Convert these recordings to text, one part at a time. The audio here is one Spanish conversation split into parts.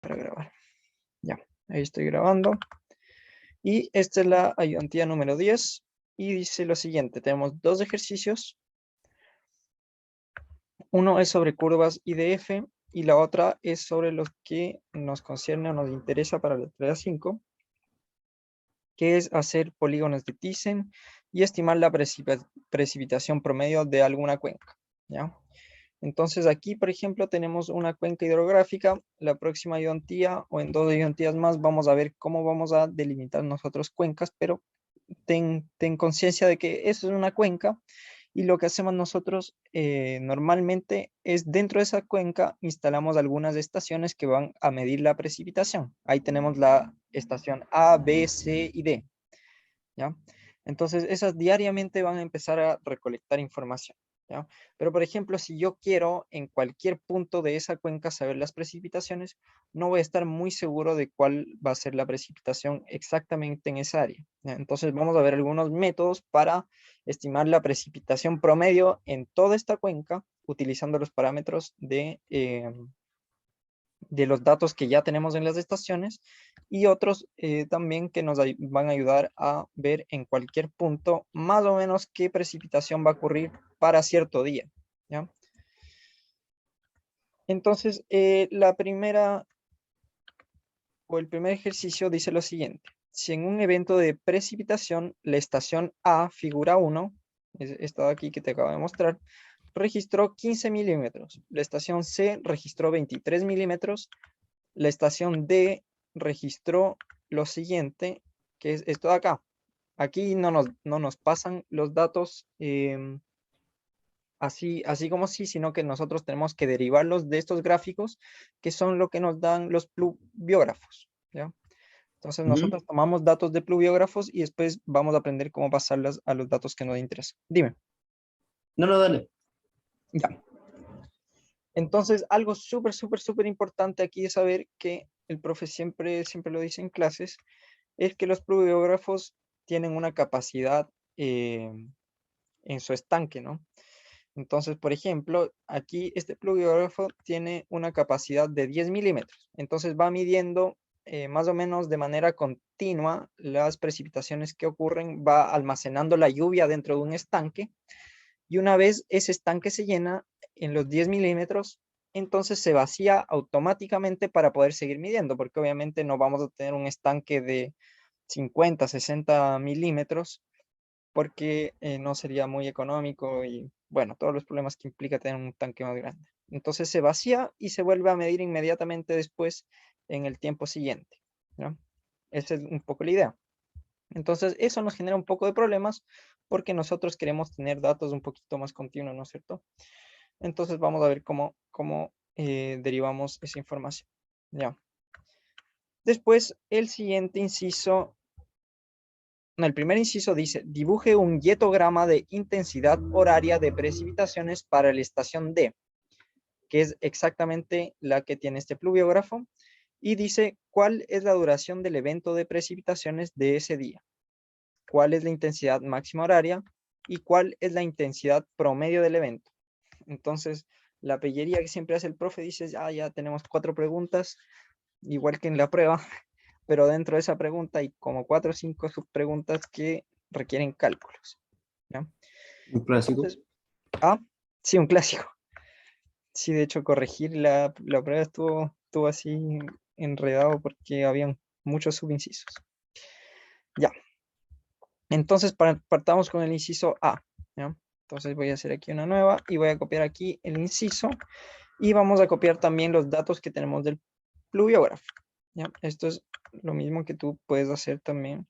para grabar. Ya, ahí estoy grabando. Y esta es la ayudantía número 10. Y dice lo siguiente, tenemos dos ejercicios. Uno es sobre curvas IDF y la otra es sobre lo que nos concierne o nos interesa para la tarea 5, que es hacer polígonos de Thyssen y estimar la precipitación promedio de alguna cuenca. ¿Ya? Entonces aquí, por ejemplo, tenemos una cuenca hidrográfica. La próxima ayudantía o en 2 ayudantías más vamos a ver cómo vamos a delimitar nosotros cuencas, pero ten conciencia de que eso es una cuenca y lo que hacemos nosotros normalmente es dentro de esa cuenca instalamos algunas estaciones que van a medir la precipitación. Ahí tenemos la estación A, B, C y D. ¿Ya? Entonces esas diariamente van a empezar a recolectar información. ¿Ya? Pero por ejemplo, si yo quiero en cualquier punto de esa cuenca saber las precipitaciones, no voy a estar muy seguro de cuál va a ser la precipitación exactamente en esa área. ¿Ya? Entonces vamos a ver algunos métodos para estimar la precipitación promedio en toda esta cuenca utilizando los parámetros de los datos que ya tenemos en las estaciones y otros también que nos van a ayudar a ver en cualquier punto más o menos qué precipitación va a ocurrir para cierto día. ¿Ya? Entonces, la primera o el primer ejercicio dice lo siguiente. Si en un evento de precipitación, la estación A, figura 1, esta de aquí que te acabo de mostrar, registró 15 milímetros. La estación C registró 23 milímetros. La estación D registró lo siguiente, que es esto de acá. Aquí no nos pasan los datos así como sí, sino que nosotros tenemos que derivarlos de estos gráficos, que son lo que nos dan los pluviógrafos. ¿Ya? Entonces nosotros tomamos datos de pluviógrafos y después vamos a aprender cómo pasarlas a los datos que nos interesan. Dime. No, no, dale. Ya. Entonces, algo súper importante aquí es saber que el profe siempre lo dice en clases, es que los pluviógrafos tienen una capacidad en su estanque, ¿no? Entonces, por ejemplo, aquí este pluviógrafo tiene una capacidad de 10 milímetros. Entonces va midiendo más o menos de manera continua las precipitaciones que ocurren, va almacenando la lluvia dentro de un estanque y una vez ese estanque se llena en los 10 milímetros, entonces se vacía automáticamente para poder seguir midiendo, porque obviamente no vamos a tener un estanque de 50, 60 milímetros, porque no sería muy económico y bueno, todos los problemas que implica tener un tanque más grande. Entonces se vacía y se vuelve a medir inmediatamente después en el tiempo siguiente, ¿no? Esa es un poco la idea. Entonces eso nos genera un poco de problemas porque nosotros queremos tener datos un poquito más continuos, ¿no es cierto? Entonces vamos a ver cómo derivamos esa información. Ya. Después, el siguiente inciso, no, el primer inciso dice, dibuje un hietograma de intensidad horaria de precipitaciones para la estación D, que es exactamente la que tiene este pluviógrafo, y dice cuál es la duración del evento de precipitaciones de ese día, cuál es la intensidad máxima horaria y cuál es la intensidad promedio del evento. Entonces, la pellería que siempre hace el profe dice, ya tenemos 4 preguntas, igual que en la prueba, pero dentro de esa pregunta hay como 4 o 5 subpreguntas que requieren cálculos. ¿Ya? Un clásico. Entonces, sí, un clásico. Sí, de hecho, corregir la prueba estuvo así enredado porque habían muchos subincisos. Ya. Entonces, partamos con el inciso A. ¿Ya? Entonces voy a hacer aquí una nueva y voy a copiar aquí el inciso y vamos a copiar también los datos que tenemos del pluviógrafo. ¿Ya? Esto es lo mismo que tú puedes hacer también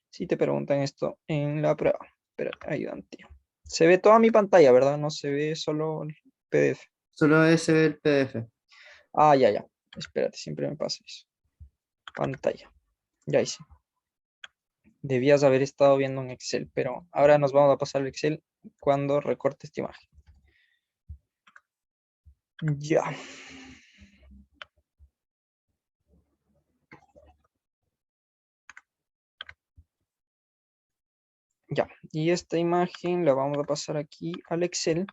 si te preguntan esto en la prueba. Espera, ayudante. Se ve toda mi pantalla, ¿verdad? No se ve solo el PDF. Solo ese el PDF. Ya. Espérate, siempre me pasa eso. Pantalla. Ya hice. Debías haber estado viendo en Excel, pero ahora nos vamos a pasar al Excel cuando recorte esta imagen. Ya. Ya. Y esta imagen la vamos a pasar aquí al Excel.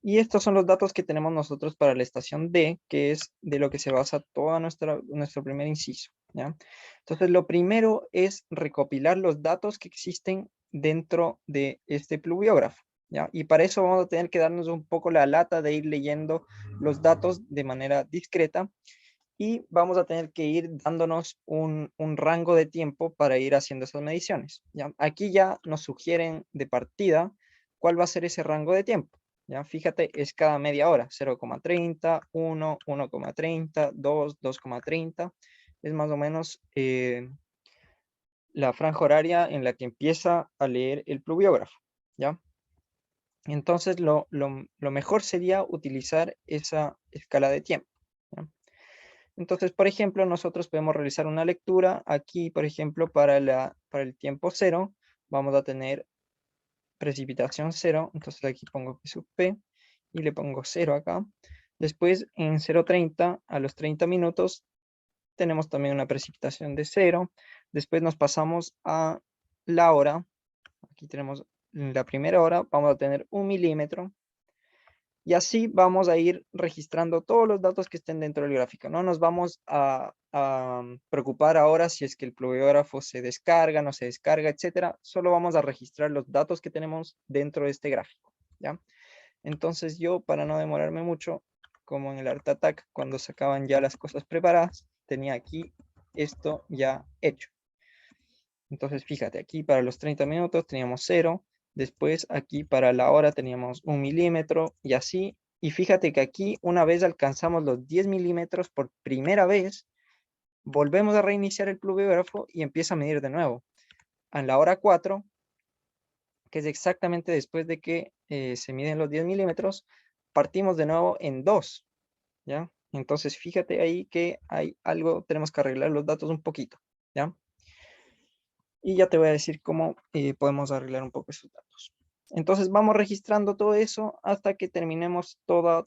Y estos son los datos que tenemos nosotros para la estación D, que es de lo que se basa toda nuestro primer inciso, ¿ya? Entonces, lo primero es recopilar los datos que existen dentro de este pluviógrafo, ¿ya? Y para eso vamos a tener que darnos un poco la lata de ir leyendo los datos de manera discreta y vamos a tener que ir dándonos un rango de tiempo para ir haciendo esas mediciones, ¿ya? Aquí ya nos sugieren de partida cuál va a ser ese rango de tiempo. ¿Ya? Fíjate, es cada media hora, 0,30, 1, 1,30, 2, 2,30. Es más o menos la franja horaria en la que empieza a leer el pluviógrafo, ¿ya? Entonces, lo mejor sería utilizar esa escala de tiempo, ¿ya? Entonces, por ejemplo, nosotros podemos realizar una lectura. Aquí, por ejemplo, para el tiempo cero, vamos a tener precipitación cero. Entonces aquí pongo P sub P y le pongo 0 acá. Después en 0,30 a los 30 minutos tenemos también una precipitación de 0. Después nos pasamos a la hora. Aquí tenemos la primera hora, vamos a tener 1 milímetro. Y así vamos a ir registrando todos los datos que estén dentro del gráfico. No nos vamos a preocupar ahora si es que el pluviógrafo se descarga, no se descarga, etcétera. Solo vamos a registrar los datos que tenemos dentro de este gráfico, ¿ya? Entonces yo, para no demorarme mucho, como en el Art Attack, cuando sacaban ya las cosas preparadas, tenía aquí esto ya hecho. Entonces fíjate, aquí para los 30 minutos teníamos 0, después aquí para la hora teníamos 1 milímetro y así. Y fíjate que aquí una vez alcanzamos los 10 milímetros por primera vez, volvemos a reiniciar el pluviógrafo y empieza a medir de nuevo. A la hora 4, que es exactamente después de que se miden los 10 milímetros, partimos de nuevo en 2, ¿ya? Entonces fíjate ahí que hay algo, tenemos que arreglar los datos un poquito, ¿ya? Y ya te voy a decir cómo podemos arreglar un poco esos datos. Entonces vamos registrando todo eso hasta que terminemos todo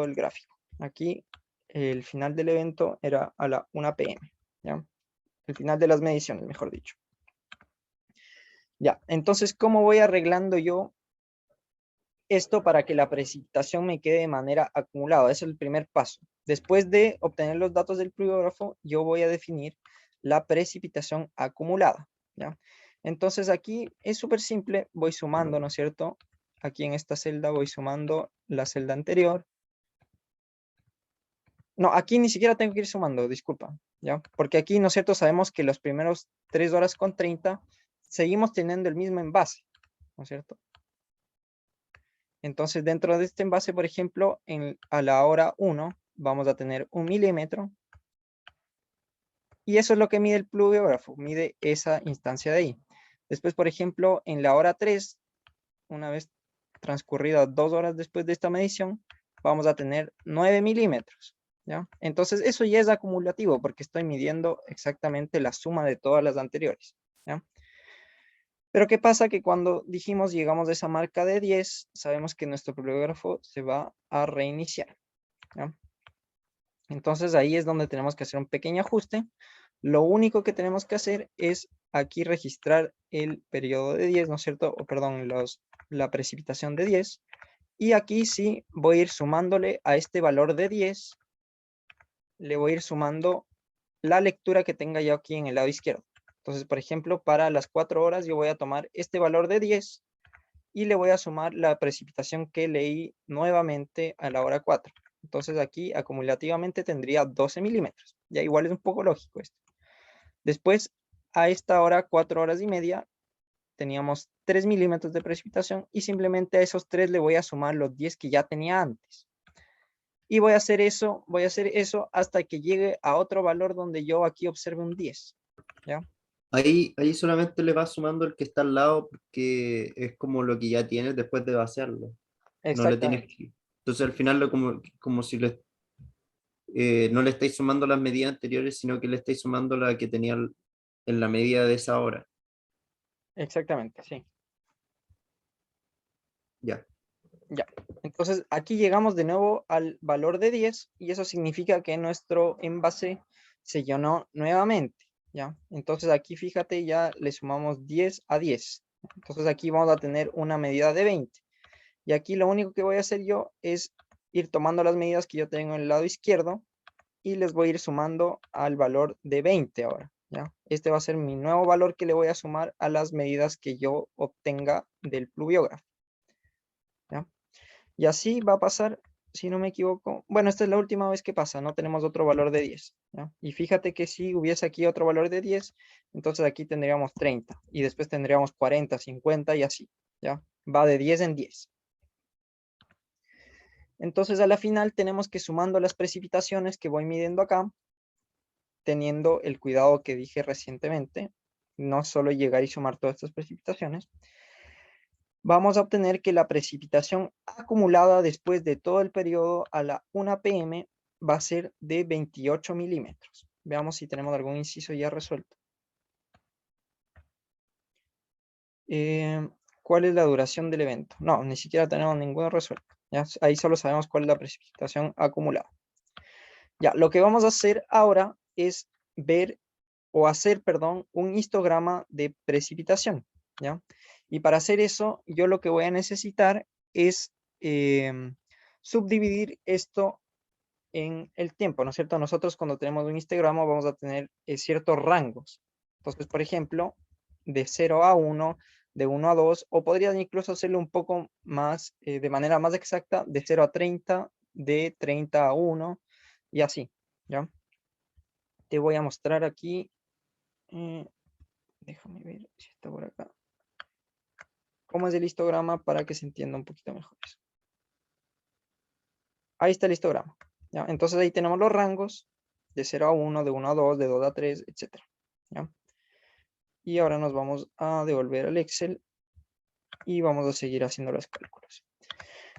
el gráfico. Aquí el final del evento era a la 1 p.m. ¿ya? El final de las mediciones, mejor dicho. Ya, entonces, ¿cómo voy arreglando yo esto para que la precipitación me quede de manera acumulada? Ese es el primer paso. Después de obtener los datos del pluviógrafo, yo voy a definir la precipitación acumulada, ¿ya? Entonces aquí es súper simple, voy sumando, ¿no es cierto? Aquí en esta celda voy sumando la celda anterior. No, aquí ni siquiera tengo que ir sumando, disculpa, ¿ya? Porque aquí, ¿no es cierto? Sabemos que los primeros 3 horas con 30 seguimos teniendo el mismo envase, ¿no es cierto? Entonces, dentro de este envase, por ejemplo, a la hora 1 vamos a tener 1 milímetro. Y eso es lo que mide el pluviógrafo, mide esa instancia de ahí. Después, por ejemplo, en la hora 3, una vez transcurridas 2 horas después de esta medición, vamos a tener 9 milímetros, ¿ya? Entonces, eso ya es acumulativo porque estoy midiendo exactamente la suma de todas las anteriores, ¿ya? Pero ¿qué pasa? Que cuando dijimos llegamos a esa marca de 10, sabemos que nuestro pluviógrafo se va a reiniciar, ¿ya? Entonces ahí es donde tenemos que hacer un pequeño ajuste. Lo único que tenemos que hacer es aquí registrar el periodo de 10, ¿no es cierto? O perdón, la precipitación de 10. Y aquí sí voy a ir sumándole a este valor de 10, le voy a ir sumando la lectura que tenga yo aquí en el lado izquierdo. Entonces, por ejemplo, para las 4 horas yo voy a tomar este valor de 10 y le voy a sumar la precipitación que leí nuevamente a la hora 4. Entonces aquí acumulativamente tendría 12 milímetros. Ya igual es un poco lógico esto. Después, a esta hora, 4 horas y media, teníamos 3 milímetros de precipitación y simplemente a esos 3 le voy a sumar los 10 que ya tenía antes. Y voy a hacer eso hasta que llegue a otro valor donde yo aquí observe un 10. ¿Ya? Ahí solamente le vas sumando el que está al lado porque es como lo que ya tienes después de vaciarlo. No le tienes Exactamente. que... Entonces al final como si no le estáis sumando las medidas anteriores, sino que le estáis sumando la que tenía en la medida de esa hora. Exactamente, sí. Ya. Ya. Entonces aquí llegamos de nuevo al valor de 10 y eso significa que nuestro envase se llenó nuevamente. ¿Ya? Entonces aquí fíjate, ya le sumamos 10 a 10. Entonces aquí vamos a tener una medida de 20. Y aquí lo único que voy a hacer yo es ir tomando las medidas que yo tengo en el lado izquierdo y les voy a ir sumando al valor de 20 ahora, ¿ya? Este va a ser mi nuevo valor que le voy a sumar a las medidas que yo obtenga del pluviógrafo, ¿ya? Y así va a pasar, si no me equivoco. Bueno, esta es la última vez que pasa, no tenemos otro valor de 10, ¿ya? Y fíjate que si hubiese aquí otro valor de 10, entonces aquí tendríamos 30 y después tendríamos 40, 50 y así, ¿ya? Va de 10 en 10. Entonces a la final tenemos que sumando las precipitaciones que voy midiendo acá, teniendo el cuidado que dije recientemente, no solo llegar y sumar todas estas precipitaciones, vamos a obtener que la precipitación acumulada después de todo el periodo a la 1 p.m. va a ser de 28 milímetros. Veamos si tenemos algún inciso ya resuelto. ¿Cuál es la duración del evento? No, ni siquiera tenemos ninguno resuelto. ¿Ya? Ahí solo sabemos cuál es la precipitación acumulada. Ya, lo que vamos a hacer ahora es ver o hacer, perdón, un histograma de precipitación, ¿ya? Y para hacer eso, yo lo que voy a necesitar es subdividir esto en el tiempo, ¿no es cierto? Nosotros cuando tenemos un histograma vamos a tener ciertos rangos. Entonces, por ejemplo, de 0 a 1, de 1 a 2, o podría incluso hacerlo un poco más, de manera más exacta, de 0 a 30, de 30 a 1, y así, ¿ya? Te voy a mostrar aquí, déjame ver si está por acá, cómo es el histograma para que se entienda un poquito mejor eso. Ahí está el histograma, ¿ya? Entonces ahí tenemos los rangos de 0 a 1, de 1 a 2, de 2 a 3, etc. ¿Ya? Y ahora nos vamos a devolver al Excel y vamos a seguir haciendo los cálculos.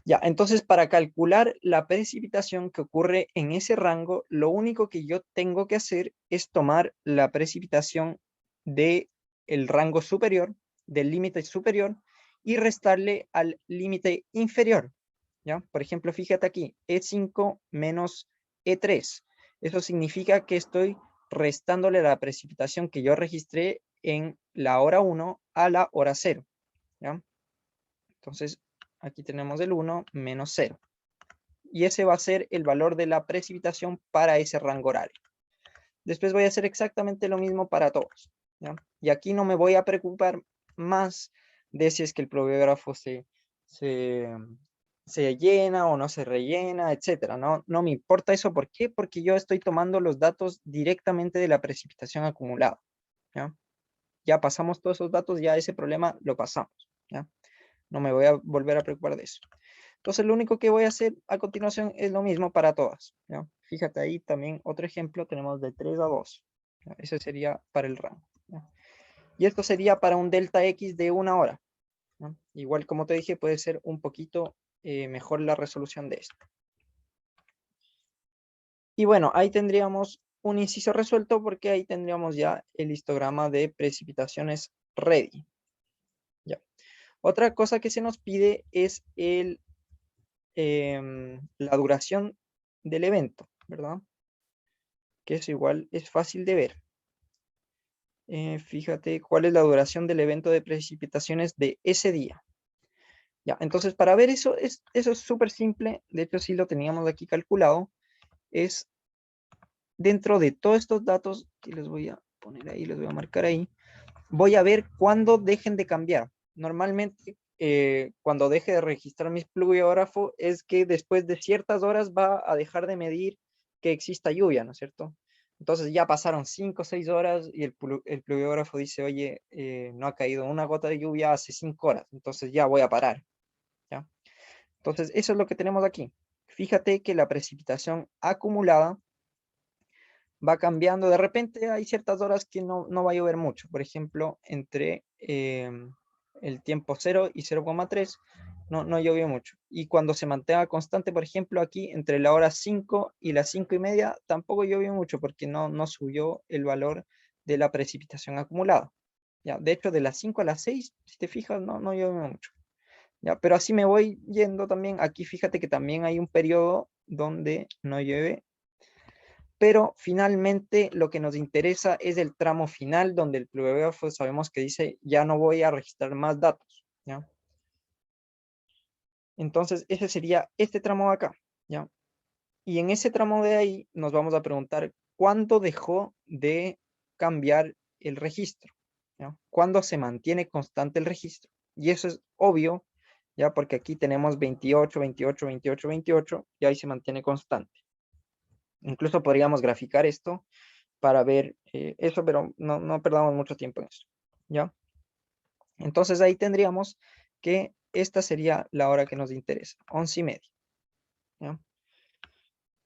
Ya, entonces para calcular la precipitación que ocurre en ese rango, lo único que yo tengo que hacer es tomar la precipitación del rango superior, del límite superior, y restarle al límite inferior. ¿Ya? Por ejemplo, fíjate aquí, E5 menos E3. Eso significa que estoy restándole la precipitación que yo registré en la hora 1 a la hora 0. ¿Ya? Entonces, aquí tenemos el 1 menos 0. Y ese va a ser el valor de la precipitación para ese rango horario. Después voy a hacer exactamente lo mismo para todos, ¿ya? Y aquí no me voy a preocupar más de si es que el pluviógrafo se llena o no se rellena, etcétera. No me importa eso. ¿Por qué? Porque yo estoy tomando los datos directamente de la precipitación acumulada, ¿ya? Ya pasamos todos esos datos, ya ese problema lo pasamos, ¿ya? No me voy a volver a preocupar de eso. Entonces lo único que voy a hacer a continuación es lo mismo para todas, ¿ya? Fíjate ahí también otro ejemplo, tenemos de 3 a 2. ¿Ya? Ese sería para el rango, ¿ya? Y esto sería para un delta X de 1 hora, ¿ya? Igual como te dije, puede ser un poquito mejor la resolución de esto. Y bueno, ahí tendríamos un inciso resuelto porque ahí tendríamos ya el histograma de precipitaciones ready. ¿Ya? Otra cosa que se nos pide es la duración del evento, ¿verdad? Que eso igual es fácil de ver. Fíjate cuál es la duración del evento de precipitaciones de ese día. Ya, entonces para ver eso es súper simple. De hecho, sí lo teníamos aquí calculado. Es dentro de todos estos datos que les voy a poner ahí, les voy a marcar ahí. Voy a ver cuándo dejen de cambiar. Normalmente, cuando deje de registrar mi pluviógrafo, es que después de ciertas horas va a dejar de medir que exista lluvia, ¿no es cierto? Entonces ya pasaron 5 o 6 horas y el pluviógrafo dice, oye, no ha caído una gota de lluvia hace 5 horas, entonces ya voy a parar, ¿ya? Entonces eso es lo que tenemos aquí. Fíjate que la precipitación acumulada va cambiando. De repente hay ciertas horas que no va a llover mucho. Por ejemplo, entre el tiempo 0 y 0,3 no llovió mucho. Y cuando se mantenga constante, por ejemplo, aquí entre la hora 5 y las 5:30, tampoco llovió mucho porque no subió el valor de la precipitación acumulada. ¿Ya? De hecho, de las 5 a las 6, si te fijas, no llovió mucho. ¿Ya? Pero así me voy yendo también. Aquí fíjate que también hay un periodo donde no llueve, pero finalmente lo que nos interesa es el tramo final donde el pluviógrafo sabemos que dice ya no voy a registrar más datos, ¿ya? Entonces, ese sería este tramo de acá, ¿ya? Y en ese tramo de ahí nos vamos a preguntar cuándo dejó de cambiar el registro, ¿ya? ¿Cuándo se mantiene constante el registro? Y eso es obvio, ¿ya? Porque aquí tenemos 28, 28, 28, 28, y ahí se mantiene constante. Incluso podríamos graficar esto para ver eso, pero no perdamos mucho tiempo en eso, ¿ya? Entonces ahí tendríamos que esta sería la hora que nos interesa, 11:30, ¿ya?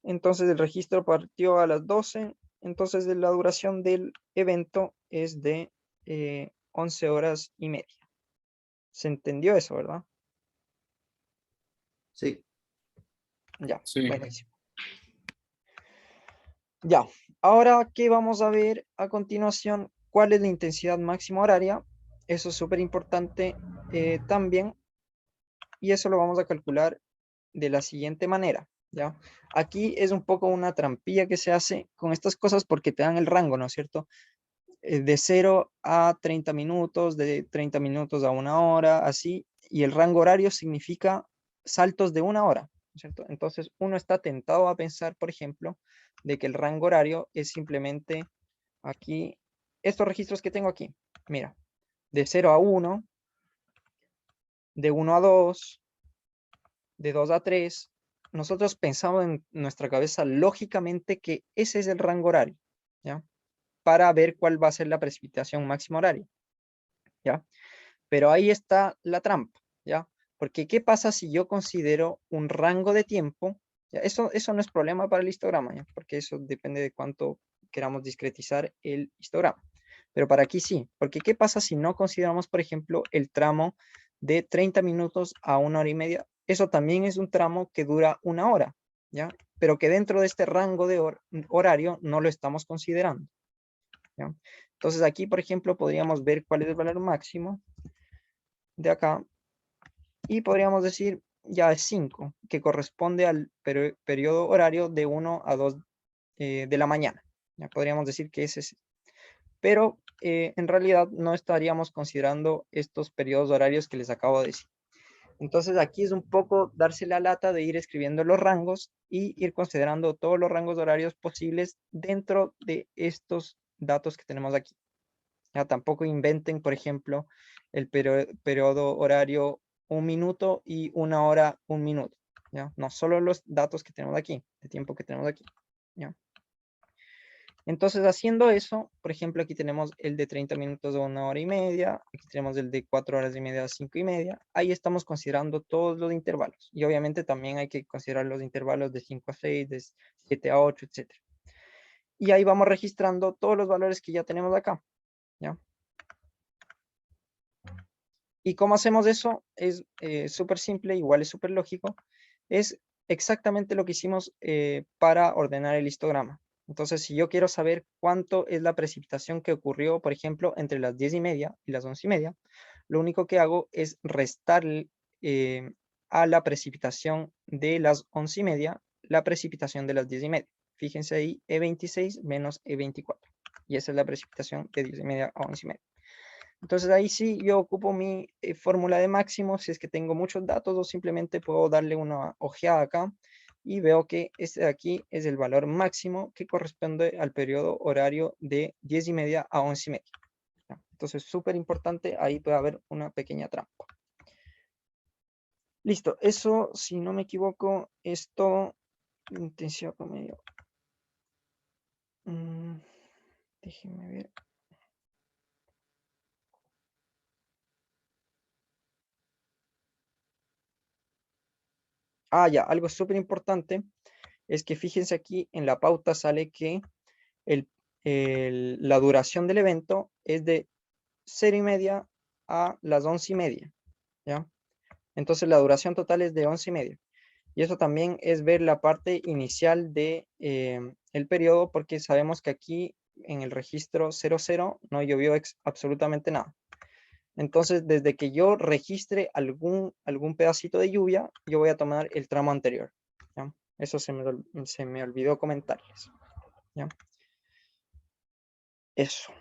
Entonces el registro partió a las 12, entonces la duración del evento es de 11 horas y media. ¿Se entendió eso, verdad? Sí. Ya, Sí. buenísimo. Ya, ahora que vamos a ver a continuación cuál es la intensidad máxima horaria. Eso es súper importante también, y eso lo vamos a calcular de la siguiente manera, ¿ya? Aquí es un poco una trampilla que se hace con estas cosas porque te dan el rango, ¿no es cierto? De 0 a 30 minutos, de 30 minutos a 1 hora, así, y el rango horario significa saltos de 1 hora, ¿no es cierto? Entonces uno está tentado a pensar, por ejemplo, de que el rango horario es simplemente aquí, estos registros que tengo aquí, mira, de 0 a 1, de 1 a 2, de 2 a 3, nosotros pensamos en nuestra cabeza lógicamente que ese es el rango horario, ¿ya? Para ver cuál va a ser la precipitación máxima horaria, ¿ya? Pero ahí está la trampa, ¿ya? Porque ¿qué pasa si yo considero un rango de tiempo? ¿Ya? Eso no es problema para el histograma, ¿ya? Porque eso depende de cuánto queramos discretizar el histograma. Pero para aquí sí, porque ¿qué pasa si no consideramos, por ejemplo, el tramo de 30 minutos a 1 hora y media? Eso también es un tramo que dura 1 hora, ¿ya? Pero que dentro de este rango de horario no lo estamos considerando, ¿ya? Entonces aquí, por ejemplo, podríamos ver cuál es el valor máximo de acá, y podríamos decir ya es 5, que corresponde al periodo horario de 1 a 2 de la mañana. Ya podríamos decir que ese es, pero en realidad no estaríamos considerando estos periodos horarios que les acabo de decir. Entonces aquí es un poco darse la lata de ir escribiendo los rangos y ir considerando todos los rangos horarios posibles dentro de estos datos que tenemos aquí. Ya tampoco inventen, por ejemplo, el periodo horario 1 minuto y 1 hora 1 minuto. ¿Ya? No solo los datos que tenemos aquí, de tiempo que tenemos aquí. ¿Ya? Entonces, haciendo eso, por ejemplo, aquí tenemos el de 30 minutos a 1 hora y media, aquí tenemos el de 4 horas y media a 5:30, ahí estamos considerando todos los intervalos, y obviamente también hay que considerar los intervalos de 5 a 6, de 7 a 8, etc. Y ahí vamos registrando todos los valores que ya tenemos acá, ¿ya? ¿Y cómo hacemos eso? Es súper simple, igual es súper lógico. Es exactamente lo que hicimos para ordenar el histograma. Entonces, si yo quiero saber cuánto es la precipitación que ocurrió, por ejemplo, entre las 10:30 y las 11:30, lo único que hago es restar a la precipitación de las 11:30 la precipitación de las 10:30. Fíjense ahí, E26 menos E24. Y esa es la precipitación de 10:30 a 11:30. Entonces ahí sí yo ocupo mi fórmula de máximo si es que tengo muchos datos, o simplemente puedo darle una ojeada acá y veo que este de aquí es el valor máximo que corresponde al periodo horario de 10:30 a 11:30. ¿Ya? Entonces súper importante, ahí puede haber una pequeña trampa. Listo, eso si no me equivoco es todo. Intensidad promedio. Déjenme ver. Ya, algo súper importante es que fíjense aquí en la pauta sale que la duración del evento es de 0:30 a las 11:30, ¿ya? Entonces la duración total es de 11:30. Y eso también es ver la parte inicial de el periodo, porque sabemos que aquí en el registro 00 no llovió absolutamente nada. Entonces, desde que yo registre algún pedacito de lluvia, yo voy a tomar el tramo anterior, ¿ya? Eso se me olvidó comentarles, ¿ya? Eso.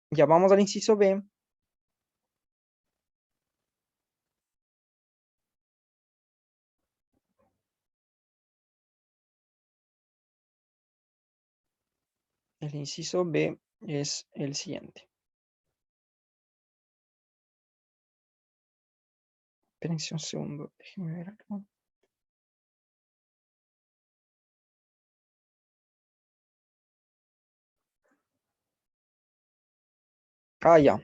Ya vamos al inciso B. El inciso B es el siguiente. Espérense un segundo, déjenme ver acá. Ah, ya.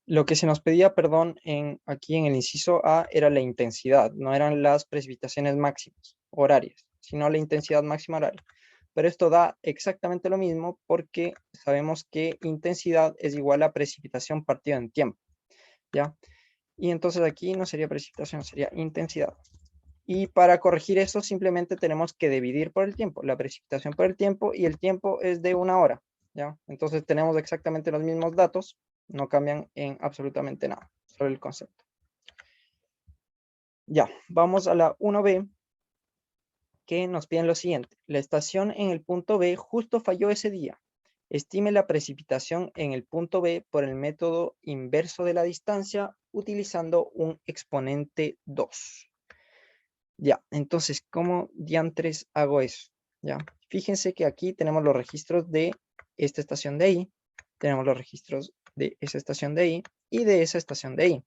Lo que se nos pedía, perdón, aquí en el inciso A era la intensidad, no eran las precipitaciones máximas horarias, sino la intensidad máxima horaria. Pero esto da exactamente lo mismo porque sabemos que intensidad es igual a precipitación partida en tiempo, ¿ya? Y entonces aquí no sería precipitación, sería intensidad. Y para corregir eso simplemente tenemos que dividir por el tiempo, la precipitación por el tiempo, y el tiempo es de 1 hora, ¿ya? Entonces tenemos exactamente los mismos datos, no cambian en absolutamente nada, solo el concepto. Ya, vamos a la 1B, que nos piden lo siguiente. La estación en el punto B justo falló ese día. Estime la precipitación en el punto B por el método inverso de la distancia utilizando un exponente 2. Ya, entonces, ¿cómo diantres hago eso? Ya, fíjense que aquí tenemos los registros de esta estación de ahí, tenemos los registros de esa estación de ahí y de esa estación de ahí.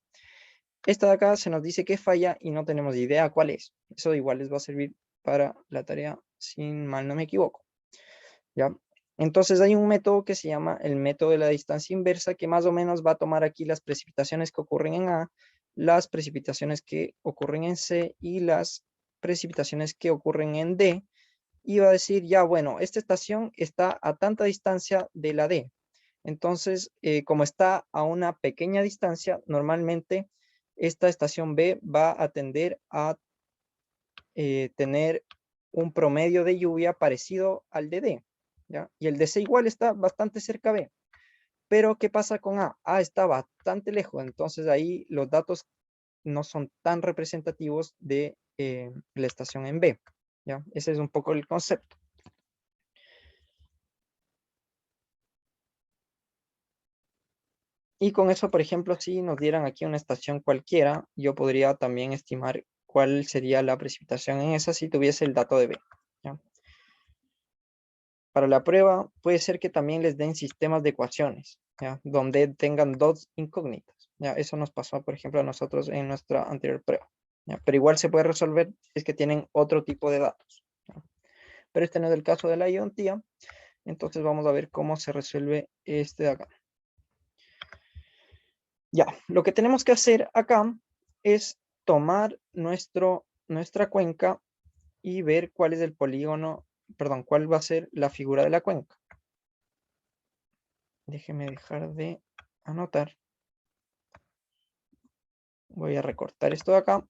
Esta de acá se nos dice que falla y no tenemos idea cuál es. Eso igual les va a servir para la tarea, si mal no me equivoco. ¿Ya? Entonces hay un método que se llama el método de la distancia inversa, que más o menos va a tomar aquí las precipitaciones que ocurren en A, las precipitaciones que ocurren en C y las precipitaciones que ocurren en D, y va a decir, ya bueno, esta estación está a tanta distancia de la D. Entonces, como está a una pequeña distancia, normalmente esta estación B va a tender a tener un promedio de lluvia parecido al de D, ¿ya? Y el de C igual está bastante cerca B. Pero, ¿qué pasa con A? A está bastante lejos, entonces ahí los datos no son tan representativos de la estación en B, ¿ya? Ese es un poco el concepto. Y con eso, por ejemplo, si nos dieran aquí una estación cualquiera, yo podría también estimar cuál sería la precipitación en esa si tuviese el dato de B, ¿ya? Para la prueba, puede ser que también les den sistemas de ecuaciones, ¿ya? Donde tengan dos incógnitas, ¿ya? Eso nos pasó, por ejemplo, a nosotros en nuestra anterior prueba, ¿ya? Pero igual se puede resolver si es que tienen otro tipo de datos, ¿ya? Pero este no es el caso de la iontía, entonces vamos a ver cómo se resuelve este de acá. Ya, lo que tenemos que hacer acá es tomar nuestra cuenca y ver cuál es el polígono, perdón, cuál va a ser la figura de la cuenca. Déjeme dejar de anotar. Voy a recortar esto de acá.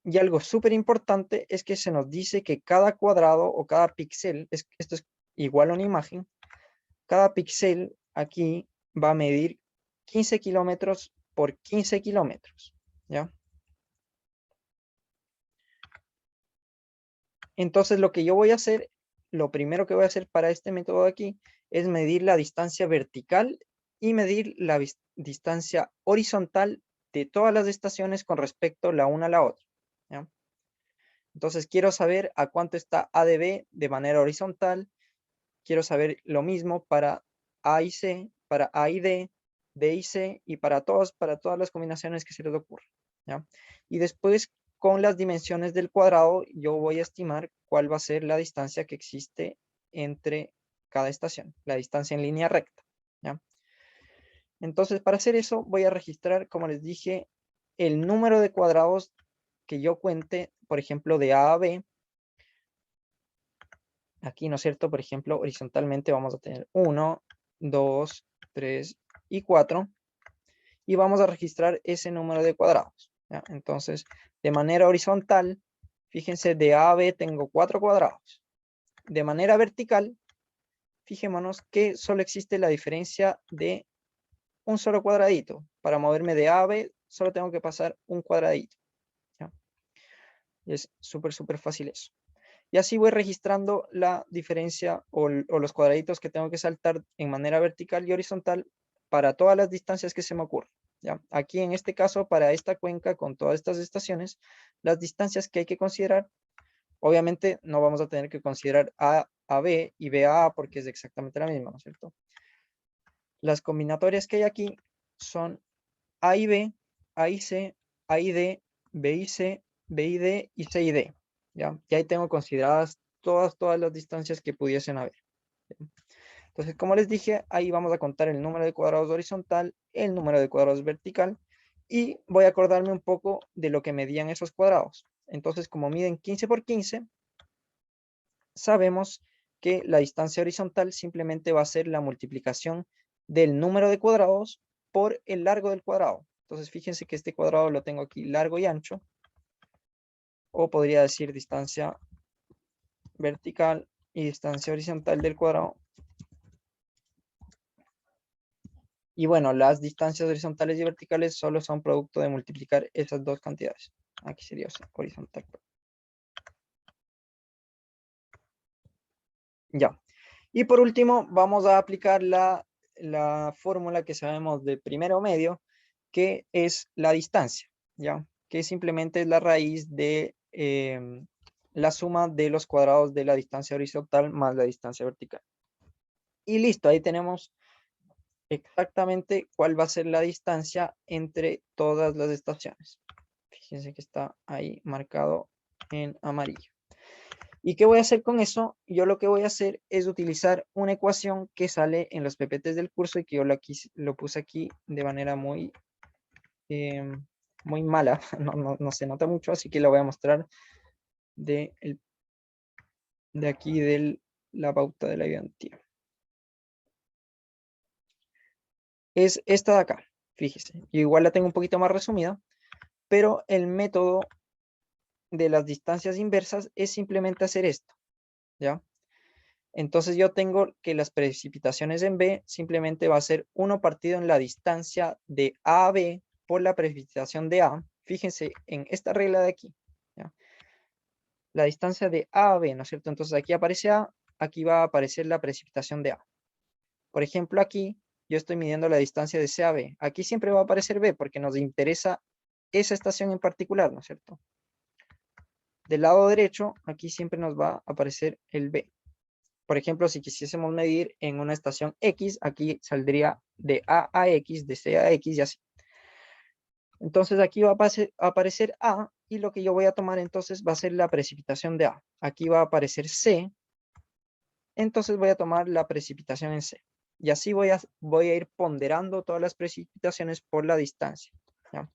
Y algo súper importante es que se nos dice que cada cuadrado o cada píxel, esto es igual a una imagen, cada píxel aquí va a medir 15 kilómetros por 15 kilómetros, ¿ya? Entonces lo que yo voy a hacer, lo primero que voy a hacer para este método de aquí, es medir la distancia vertical y medir la distancia horizontal de todas las estaciones con respecto la una a la otra, ¿ya? Entonces quiero saber a cuánto está A de B de manera horizontal, quiero saber lo mismo para A y C, para A y D, B y C, y para todas las combinaciones que se les ocurra, ¿ya? Y después, con las dimensiones del cuadrado, yo voy a estimar cuál va a ser la distancia que existe entre cada estación, la distancia en línea recta, ¿ya? Entonces, para hacer eso, voy a registrar, como les dije, el número de cuadrados que yo cuente, por ejemplo, de A a B. Aquí, ¿no es cierto? Por ejemplo, horizontalmente vamos a tener 1, 2, 3 y 4. Y vamos a registrar ese número de cuadrados, ¿ya? Entonces, de manera horizontal, fíjense, de A a B tengo 4 cuadrados. De manera vertical, fijémonos que solo existe la diferencia de un solo cuadradito. Para moverme de A a B, solo tengo que pasar un cuadradito, ¿ya? Es súper fácil eso. Y así voy registrando la diferencia o los cuadraditos que tengo que saltar en manera vertical y horizontal para todas las distancias que se me ocurran, ¿ya? Aquí en este caso, para esta cuenca con todas estas estaciones, las distancias que hay que considerar, obviamente no vamos a tener que considerar A AB y B a A porque es exactamente la misma, ¿no es cierto? Las combinatorias que hay aquí son A y B, A y C, A y D, B y C, B y D y C y D. ¿Ya? Y ahí tengo consideradas todas las distancias que pudiesen haber. Entonces, como les dije, ahí vamos a contar el número de cuadrados horizontal, el número de cuadrados vertical, y voy a acordarme un poco de lo que medían esos cuadrados. Entonces, como miden 15 por 15, sabemos que la distancia horizontal simplemente va a ser la multiplicación del número de cuadrados por el largo del cuadrado. Entonces, fíjense que este cuadrado lo tengo aquí largo y ancho, o podría decir distancia vertical y distancia horizontal del cuadrado. Y bueno, las distancias horizontales y verticales solo son producto de multiplicar esas dos cantidades. Aquí sería horizontal. Ya. Y por último, vamos a aplicar la fórmula que sabemos de primero medio, que es la distancia, ¿ya? Que simplemente es la raíz de la suma de los cuadrados de la distancia horizontal más la distancia vertical. Y listo, ahí tenemos exactamente cuál va a ser la distancia entre todas las estaciones. Fíjense que está ahí marcado en amarillo. ¿Y qué voy a hacer con eso? Yo lo que voy a hacer es utilizar una ecuación que sale en los PPTs del curso y que yo lo puse aquí de manera muy, muy mala. No se nota mucho, así que la voy a mostrar de aquí de la pauta de la ayudantía. Es esta de acá, fíjese. Yo igual la tengo un poquito más resumida, pero el método de las distancias inversas es simplemente hacer esto, ¿ya? Entonces yo tengo que las precipitaciones en B simplemente va a ser 1 partido en la distancia de A a B por la precipitación de A. Fíjense en esta regla de aquí, ¿ya? La distancia de A a B, ¿no es cierto? Entonces aquí aparece A, aquí va a aparecer la precipitación de A. Por ejemplo, aquí yo estoy midiendo la distancia de C a B. Aquí siempre va a aparecer B porque nos interesa esa estación en particular, ¿no es cierto? Del lado derecho, aquí siempre nos va a aparecer el B. Por ejemplo, si quisiésemos medir en una estación X, aquí saldría de A a X, de C a X y así. Entonces aquí va a aparecer A y lo que yo voy a tomar entonces va a ser la precipitación de A. Aquí va a aparecer C, entonces voy a tomar la precipitación en C. Y así voy a ir ponderando todas las precipitaciones por la distancia, ¿ya?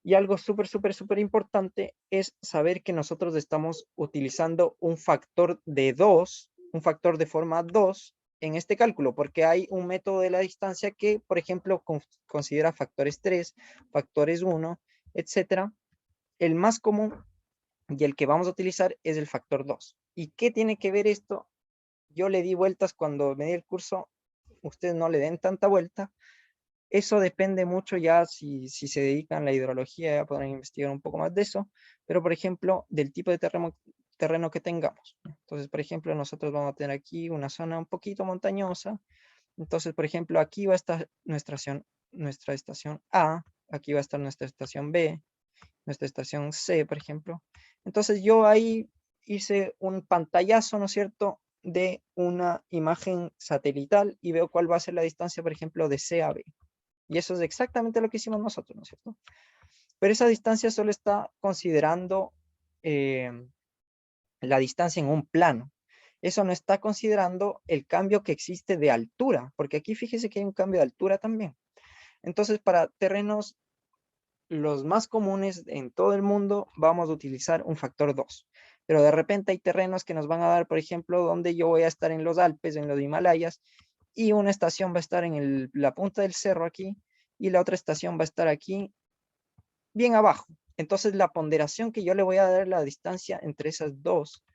Y algo súper importante es saber que nosotros estamos utilizando un factor de 2, un factor de forma 2 en este cálculo, porque hay un método de la distancia que, por ejemplo, considera factores 3, factores 1, etcétera. El más común y el que vamos a utilizar es el factor 2. ¿Y qué tiene que ver esto? Yo le di vueltas cuando me di el curso, ustedes no le den tanta vuelta. Eso depende mucho ya si se dedican a la hidrología, ya podrán investigar un poco más de eso, pero por ejemplo, del tipo de terreno que tengamos. Entonces, por ejemplo, nosotros vamos a tener aquí una zona un poquito montañosa. Entonces, por ejemplo, aquí va a estar nuestra estación A, aquí va a estar nuestra estación B, nuestra estación C, por ejemplo. Entonces, yo ahí hice un pantallazo, ¿no es cierto?, de una imagen satelital y veo cuál va a ser la distancia, por ejemplo, de C a B. Y eso es exactamente lo que hicimos nosotros, ¿no es cierto? Pero esa distancia solo está considerando la distancia en un plano. Eso no está considerando el cambio que existe de altura, porque aquí fíjese que hay un cambio de altura también. Entonces, para terrenos los más comunes en todo el mundo, vamos a utilizar un factor 2. Pero de repente hay terrenos que nos van a dar, por ejemplo, donde yo voy a estar en los Alpes, en los Himalayas, y una estación va a estar en la punta del cerro aquí, y la otra estación va a estar aquí, bien abajo. Entonces la ponderación que yo le voy a dar a la distancia entre esas dos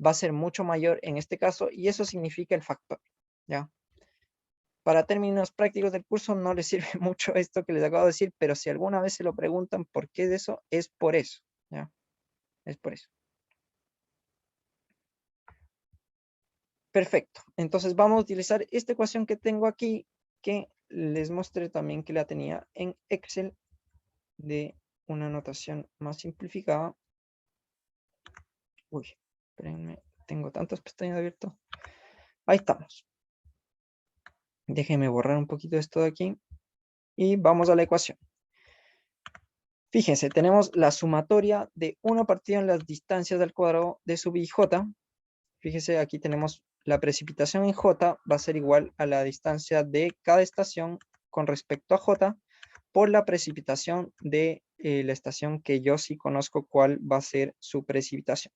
va a ser mucho mayor en este caso, y eso significa el factor, ¿ya? Para términos prácticos del curso no les sirve mucho esto que les acabo de decir, pero si alguna vez se lo preguntan por qué de eso, es por eso, ¿ya? Es por eso. Perfecto. Entonces vamos a utilizar esta ecuación que tengo aquí, que les mostré también que la tenía en Excel de una notación más simplificada. Uy, espérenme, tengo tantas pestañas abiertas. Ahí estamos. Déjenme borrar un poquito esto de aquí. Y vamos a la ecuación. Fíjense, tenemos la sumatoria de 1 partido en las distancias al cuadrado de sub i j. Fíjense, aquí tenemos la precipitación en j va a ser igual a la distancia de cada estación con respecto a j por la precipitación de la estación que yo sí conozco cuál va a ser su precipitación.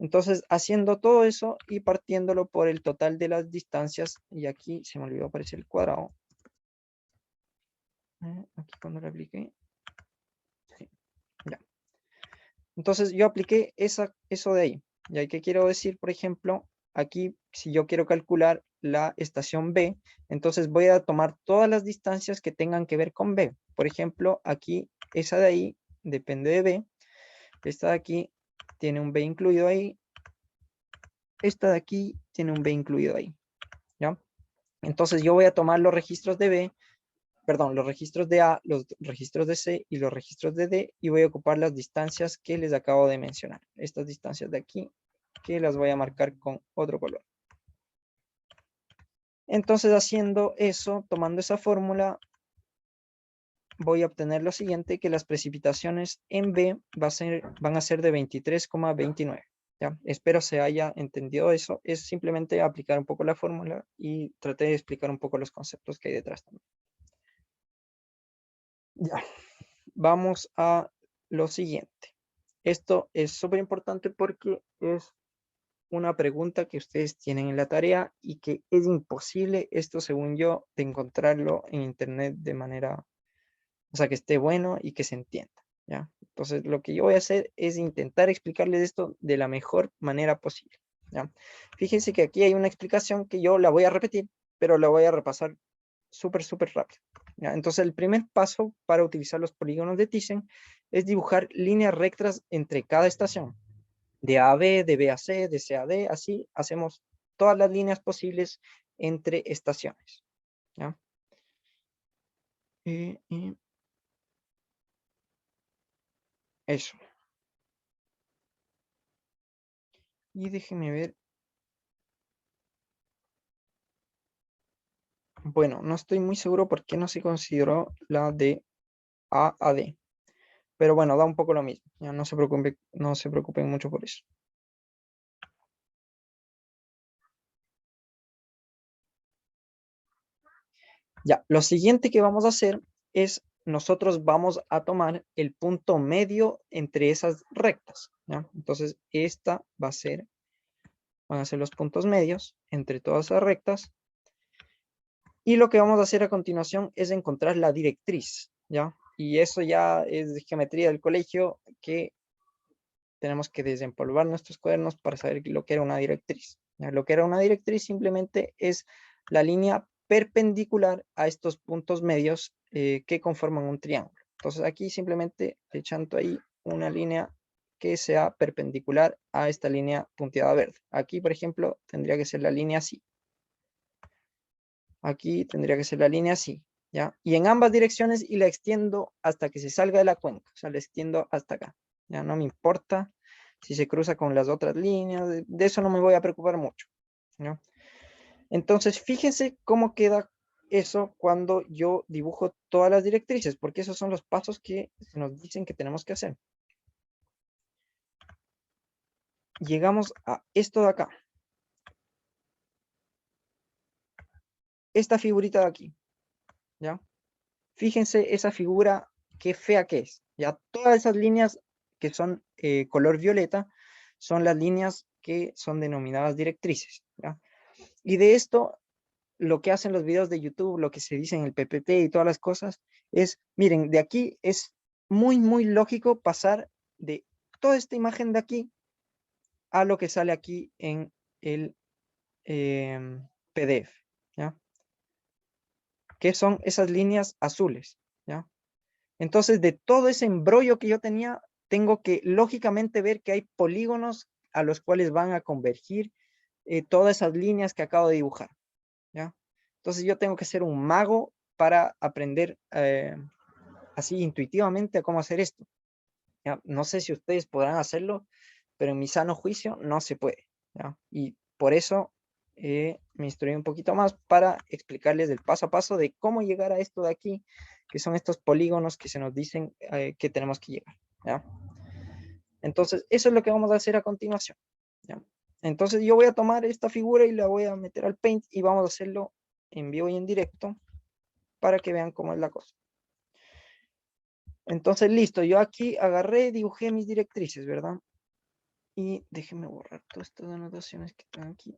Entonces, haciendo todo eso y partiéndolo por el total de las distancias, y aquí se me olvidó aparecer el cuadrado. Aquí cuando lo apliqué. Sí, ya. Entonces, yo apliqué eso de ahí. ¿Y qué quiero decir? Por ejemplo, aquí, si yo quiero calcular la estación B, entonces voy a tomar todas las distancias que tengan que ver con B. Por ejemplo, aquí, esa de ahí depende de B. Esta de aquí tiene un B incluido ahí. Esta de aquí tiene un B incluido ahí. ¿Ya? Entonces yo voy a tomar los registros de B, perdón, los registros de A, los registros de C y los registros de D y voy a ocupar las distancias que les acabo de mencionar. Estas distancias de aquí, que las voy a marcar con otro color. Entonces haciendo eso, tomando esa fórmula, voy a obtener lo siguiente, que las precipitaciones en B van a ser de 23,29. ¿Ya? Espero se haya entendido eso. Es simplemente aplicar un poco la fórmula y traté de explicar un poco los conceptos que hay detrás también. Ya, vamos a lo siguiente. Esto es súper importante porque es una pregunta que ustedes tienen en la tarea y que es imposible, esto según yo, de encontrarlo en internet de manera, o sea, que esté bueno y que se entienda. ¿Ya? Entonces, lo que yo voy a hacer es intentar explicarles esto de la mejor manera posible. ¿Ya? Fíjense que aquí hay una explicación que yo la voy a repetir, pero la voy a repasar súper rápido. ¿Ya? Entonces, el primer paso para utilizar los polígonos de Thyssen es dibujar líneas rectas entre cada estación. De A a B, de B a C, de C a D, así hacemos todas las líneas posibles entre estaciones. ¿Ya? Eso. Y déjenme ver. Bueno, no estoy muy seguro por qué no se consideró la de A a D. Pero bueno, da un poco lo mismo. Ya no se preocupen mucho por eso. Ya, lo siguiente que vamos a hacer es nosotros vamos a tomar el punto medio entre esas rectas. ¿Ya? Entonces, van a ser los puntos medios entre todas esas rectas. Y lo que vamos a hacer a continuación es encontrar la directriz, ¿ya? Y eso ya es de geometría del colegio, que tenemos que desempolvar nuestros cuadernos para saber lo que era una directriz. ¿Ya? Lo que era una directriz simplemente es la línea perpendicular a estos puntos medios que conforman un triángulo. Entonces aquí simplemente le chanto ahí una línea que sea perpendicular a esta línea punteada verde. Aquí, por ejemplo, tendría que ser la línea así. Aquí tendría que ser la línea así, ¿ya? Y en ambas direcciones y la extiendo hasta que se salga de la cuenca, o sea, la extiendo hasta acá. Ya no me importa si se cruza con las otras líneas, de eso no me voy a preocupar mucho, ¿no? Entonces, fíjense cómo queda eso cuando yo dibujo todas las directrices, porque esos son los pasos que nos dicen que tenemos que hacer. Llegamos a esto de acá. Esta figurita de aquí, ¿ya? Fíjense esa figura, qué fea que es. Ya todas esas líneas que son color violeta son las líneas que son denominadas directrices. ¿Ya? Y de esto, lo que hacen los videos de YouTube, lo que se dice en el PPT y todas las cosas, es, miren, de aquí es muy lógico pasar de toda esta imagen de aquí a lo que sale aquí en el PDF. ¿Ya? Que son esas líneas azules. ¿Ya? Entonces, de todo ese embrollo que yo tenía, tengo que lógicamente ver que hay polígonos a los cuales van a convergir todas esas líneas que acabo de dibujar. ¿Ya? Entonces, yo tengo que ser un mago para aprender así intuitivamente a cómo hacer esto. ¿Ya? No sé si ustedes podrán hacerlo, pero en mi sano juicio no se puede. ¿ya? Y por eso me instruí un poquito más para explicarles el paso a paso de cómo llegar a esto de aquí, que son estos polígonos que se nos dicen que tenemos que llegar, ¿ya? Entonces, eso es lo que vamos a hacer a continuación, ¿ya? Entonces, yo voy a tomar esta figura y la voy a meter al Paint y vamos a hacerlo en vivo y en directo para que vean cómo es la cosa. Entonces, listo, yo aquí agarré, dibujé mis directrices, ¿verdad? Y déjenme borrar todas estas anotaciones que están aquí,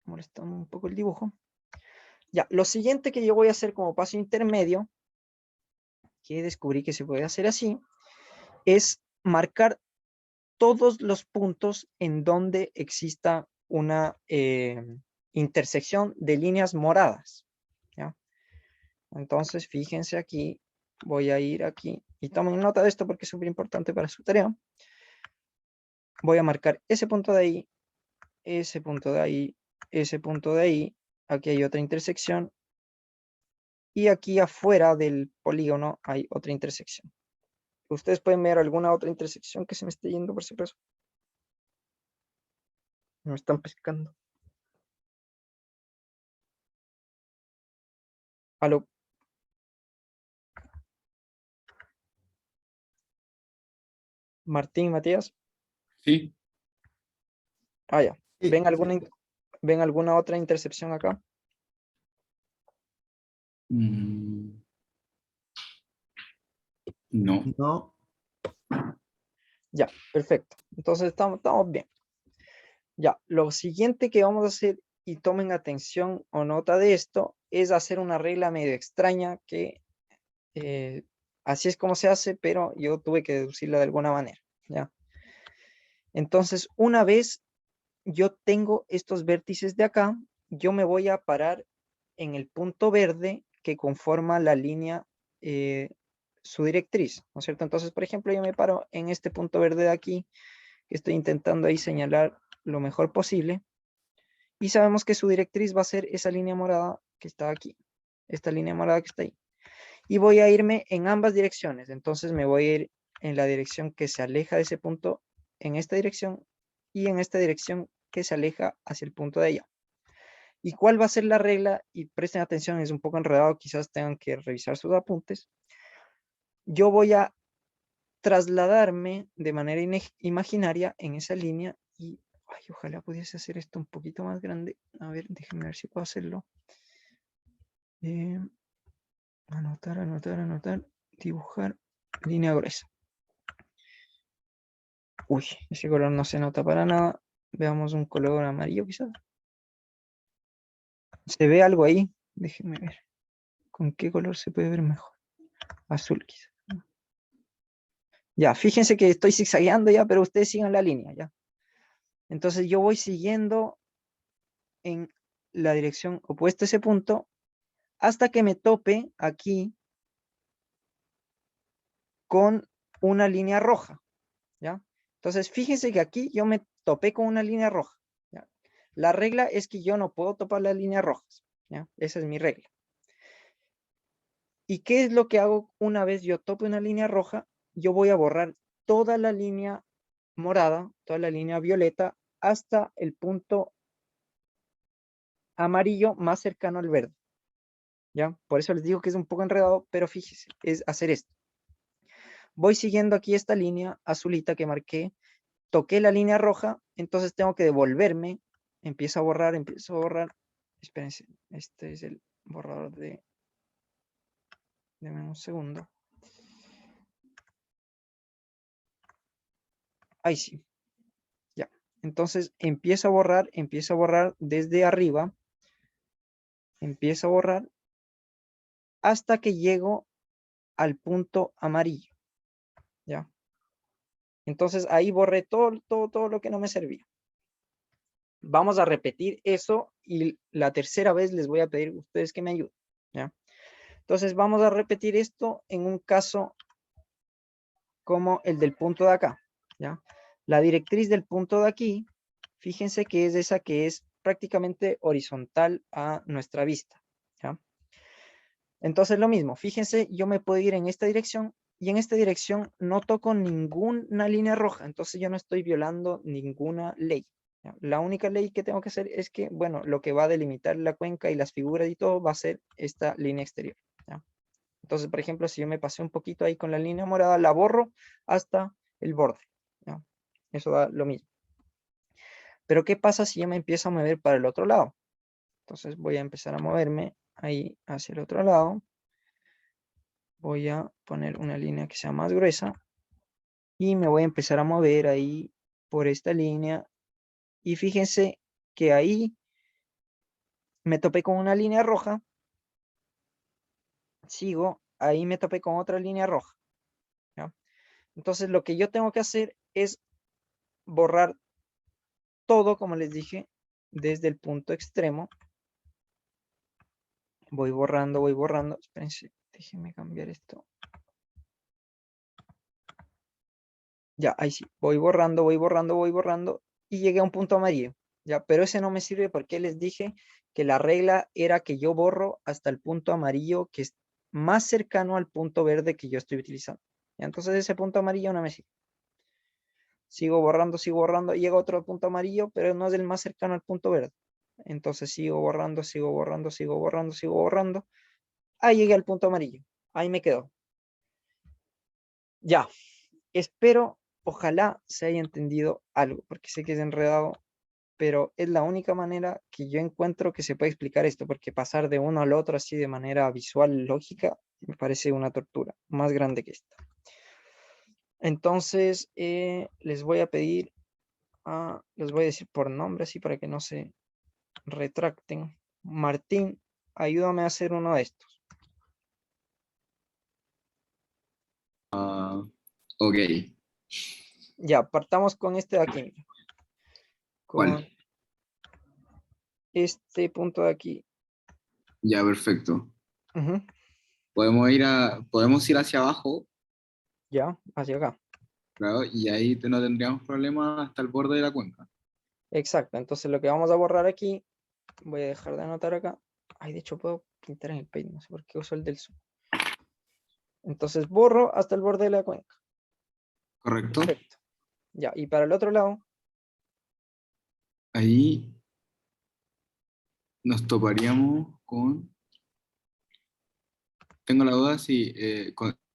molestando un poco el dibujo. Ya, lo siguiente que yo voy a hacer como paso intermedio, que descubrí que se puede hacer así, es marcar todos los puntos en donde exista una intersección de líneas moradas, ¿ya? Entonces, fíjense aquí, voy a ir aquí, y tomen nota de esto porque es súper importante para su tarea. Voy a marcar ese punto de ahí, ese punto de ahí, ese punto de ahí, aquí hay otra intersección, y aquí afuera del polígono hay otra intersección. ¿Ustedes pueden ver alguna otra intersección que se me esté yendo por si acaso? Me están pescando. ¿Aló? Martín, Matías. Sí. Ah, ya. Sí, ¿Ven alguna otra intercepción acá? Mm, no. no, Ya, perfecto. Entonces estamos bien. Ya, lo siguiente que vamos a hacer, y tomen atención o nota de esto, es hacer una regla medio extraña que así es como se hace, pero yo tuve que deducirla de alguna manera, ¿ya? Entonces, una vez yo tengo estos vértices de acá, yo me voy a parar en el punto verde que conforma la línea, su directriz, ¿no es cierto? Entonces, por ejemplo, yo me paro en este punto verde de aquí, que estoy intentando ahí señalar lo mejor posible, y sabemos que su directriz va a ser esa línea morada que está aquí, esta línea morada que está ahí. Y voy a irme en ambas direcciones, entonces me voy a ir en la dirección que se aleja de ese punto, en esta dirección, y en esta dirección que se aleja hacia el punto de allá. ¿Y cuál va a ser la regla? Y presten atención, es un poco enredado, quizás tengan que revisar sus apuntes. Yo voy a trasladarme de manera imaginaria en esa línea y ay, ojalá pudiese hacer esto un poquito más grande. A ver, déjenme ver si puedo hacerlo. Anotar, anotar, anotar, dibujar, línea gruesa. Uy, ese color no se nota para nada. Veamos un color amarillo quizás. ¿Se ve algo ahí? Déjenme ver. ¿Con qué color se puede ver mejor? Azul quizás. Ya, fíjense que estoy zigzagueando ya, pero ustedes sigan la línea, ya. Entonces yo voy siguiendo en la dirección opuesta a ese punto hasta que me tope aquí con una línea roja, ¿ya? Entonces fíjense que aquí yo me topé con una línea roja, ¿ya? La regla es que yo no puedo topar las líneas rojas, ¿ya? Esa es mi regla. ¿Y qué es lo que hago una vez yo tope una línea roja? Yo voy a borrar toda la línea morada, toda la línea violeta, hasta el punto amarillo más cercano al verde, ¿ya? Por eso les digo que es un poco enredado, pero fíjense, es hacer esto. Voy siguiendo aquí esta línea azulita que marqué, toqué la línea roja, entonces tengo que devolverme, empiezo a borrar, espérense, este es el borrador de, denme un segundo. Ahí sí, ya. Entonces empiezo a borrar desde arriba, empiezo a borrar hasta que llego al punto amarillo, ya. Entonces ahí borré todo lo que no me servía. Vamos a repetir eso y la tercera vez les voy a pedir a ustedes que me ayuden, ¿ya? Entonces vamos a repetir esto en un caso como el del punto de acá, ¿ya? La directriz del punto de aquí, fíjense que es esa que es prácticamente horizontal a nuestra vista, ¿ya? Entonces lo mismo, fíjense, yo me puedo ir en esta dirección y en esta dirección no toco ninguna línea roja, entonces yo no estoy violando ninguna ley, ¿ya? La única ley que tengo que hacer es que, bueno, lo que va a delimitar la cuenca y las figuras y todo va a ser esta línea exterior, ¿ya? Entonces, por ejemplo, si yo me pasé un poquito ahí con la línea morada, la borro hasta el borde, ¿ya? Eso da lo mismo. Pero ¿qué pasa si yo me empiezo a mover para el otro lado? Entonces voy a empezar a moverme ahí hacia el otro lado. Voy a poner una línea que sea más gruesa y me voy a empezar a mover ahí por esta línea. Y fíjense que ahí me topé con una línea roja. Sigo, ahí me topé con otra línea roja, ¿ya? Entonces lo que yo tengo que hacer es borrar todo, como les dije, desde el punto extremo. Voy borrando, voy borrando. Espérense, déjenme cambiar esto. Ya, ahí sí. Voy borrando, voy borrando, voy borrando. Y llegué a un punto amarillo. Ya, pero ese no me sirve porque les dije que la regla era que yo borro hasta el punto amarillo que es más cercano al punto verde que yo estoy utilizando. Ya, entonces ese punto amarillo no me sirve. Sigo borrando. Llega otro punto amarillo, pero no es el más cercano al punto verde. Entonces sigo borrando, sigo borrando, sigo borrando, sigo borrando. Ahí llegué al punto amarillo. Ahí me quedo. Ya. Espero, ojalá se haya entendido algo, porque sé que es enredado, pero es la única manera que yo encuentro que se puede explicar esto, porque pasar de uno al otro así de manera visual, lógica, me parece una tortura más grande que esta. Entonces, les voy a pedir, les voy a decir por nombre así para que no se retracten. Martín, ayúdame a hacer uno de estos. Ok. Ya, partamos con este de aquí, mira. Con ¿Cuál? este punto de aquí. Ya, perfecto. Ujú. Podemos ir hacia abajo, Ya, hacia acá. claro, y ahí no tendríamos problemas hasta el borde de la cuenca. Exacto, entonces lo que vamos a borrar aquí, voy a dejar de anotar acá. Ay, de hecho puedo pintar en el Paint, no sé por qué uso el del zoom. Entonces borro hasta el borde de la cuenca. ¿Correcto? Perfecto. Ya, y para el otro lado, Ahí nos toparíamos con... Tengo la duda si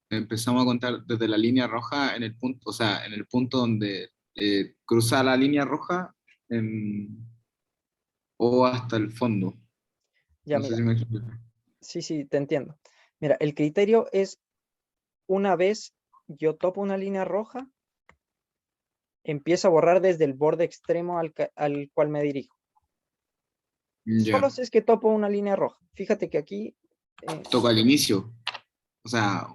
empezamos a contar desde la línea roja en el punto, o sea, en el punto donde cruza la línea roja o hasta el fondo. ya No sé mira, si me explico. sí, te entiendo. Mira, el criterio es una vez yo topo una línea roja, empiezo a borrar desde el borde extremo al cual me dirijo. Solo Ya, si es que topo una línea roja. Fíjate que aquí toca al inicio, o sea,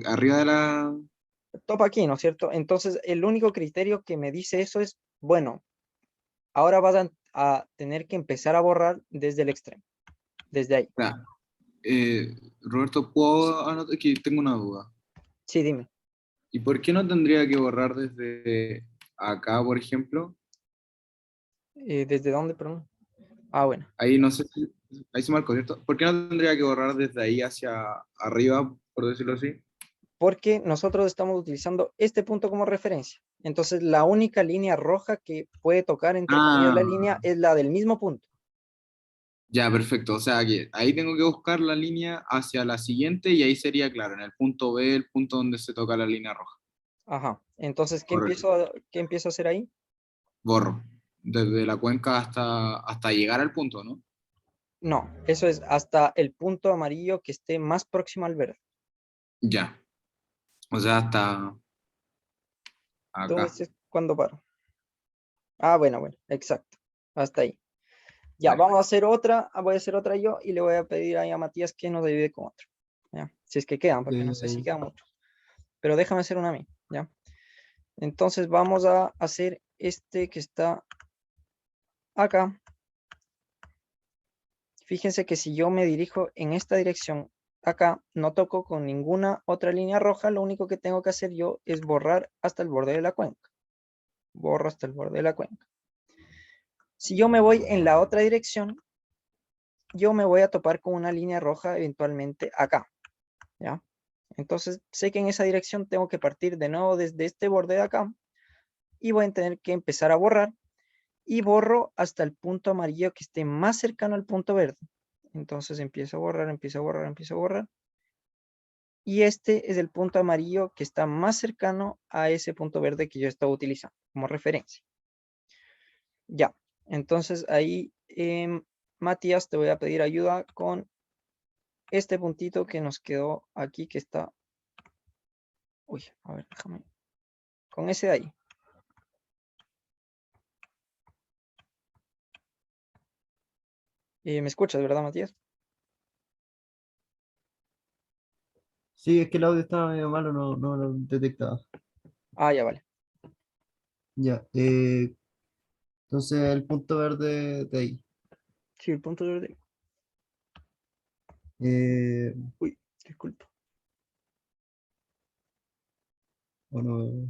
arriba de la... topa aquí, ¿no es cierto? Entonces, el único criterio que me dice eso es, bueno, ahora vas a tener que empezar a borrar desde el extremo, desde ahí. Ya, Roberto, ¿puedo anotar? Que tengo una duda. Sí, dime. ¿Y por qué no tendría que borrar desde acá, por ejemplo? ¿Desde dónde, perdón? Ah, bueno. Ahí no sé ahí se marcó, ¿cierto? ¿Por qué no tendría que borrar desde ahí hacia arriba, por decirlo así? Porque nosotros estamos utilizando este punto como referencia. Entonces, la única línea roja que puede tocar, entre comillas, la Ah, línea es la del mismo punto. ya, perfecto. O sea que ahí tengo que buscar la línea hacia la siguiente y ahí sería claro, en el punto B, el punto donde se toca la línea roja. Ajá. Entonces, Correcto. qué empiezo a hacer ahí? Borro. Desde la cuenca hasta llegar al punto, ¿no? No, eso es hasta el punto amarillo que esté más próximo al verde. Ya. O sea, hasta Tú me acá. dices cuándo paro. Ah, bueno, exacto. Hasta ahí. Ya, Dale. vamos a hacer otra. Voy a hacer otra yo y le voy a pedir ahí a Matías que nos ayude con otra. ¿Ya? Si es que quedan, porque no sé si Ok. quedan muchos. Pero déjame hacer una a mí. ¿Ya? Entonces vamos a hacer este que está acá. Fíjense que si yo me dirijo en esta dirección acá, no toco con ninguna otra línea roja. Lo único que tengo que hacer yo es borrar hasta el borde de la cuenca. Borro hasta el borde de la cuenca. Si yo me voy en la otra dirección, yo me voy a topar con una línea roja eventualmente acá, ¿ya? Entonces sé que en esa dirección tengo que partir de nuevo desde este borde de acá y voy a tener que empezar a borrar y borro hasta el punto amarillo que esté más cercano al punto verde. Entonces empiezo a borrar, empiezo a borrar, empiezo a borrar. Y este es el punto amarillo que está más cercano a ese punto verde que yo estaba utilizando como referencia. Ya, entonces ahí, Matías, te voy a pedir ayuda con este puntito que nos quedó aquí, que está... Uy, a ver, déjame. Con ese de ahí. ¿Me escuchas, verdad, Matías? Sí, es que el audio estaba medio malo, no lo detectaba. Ah, ya, vale. Ya, entonces el punto verde de ahí. Sí, el punto verde. Eh, Uy, disculpa. bueno,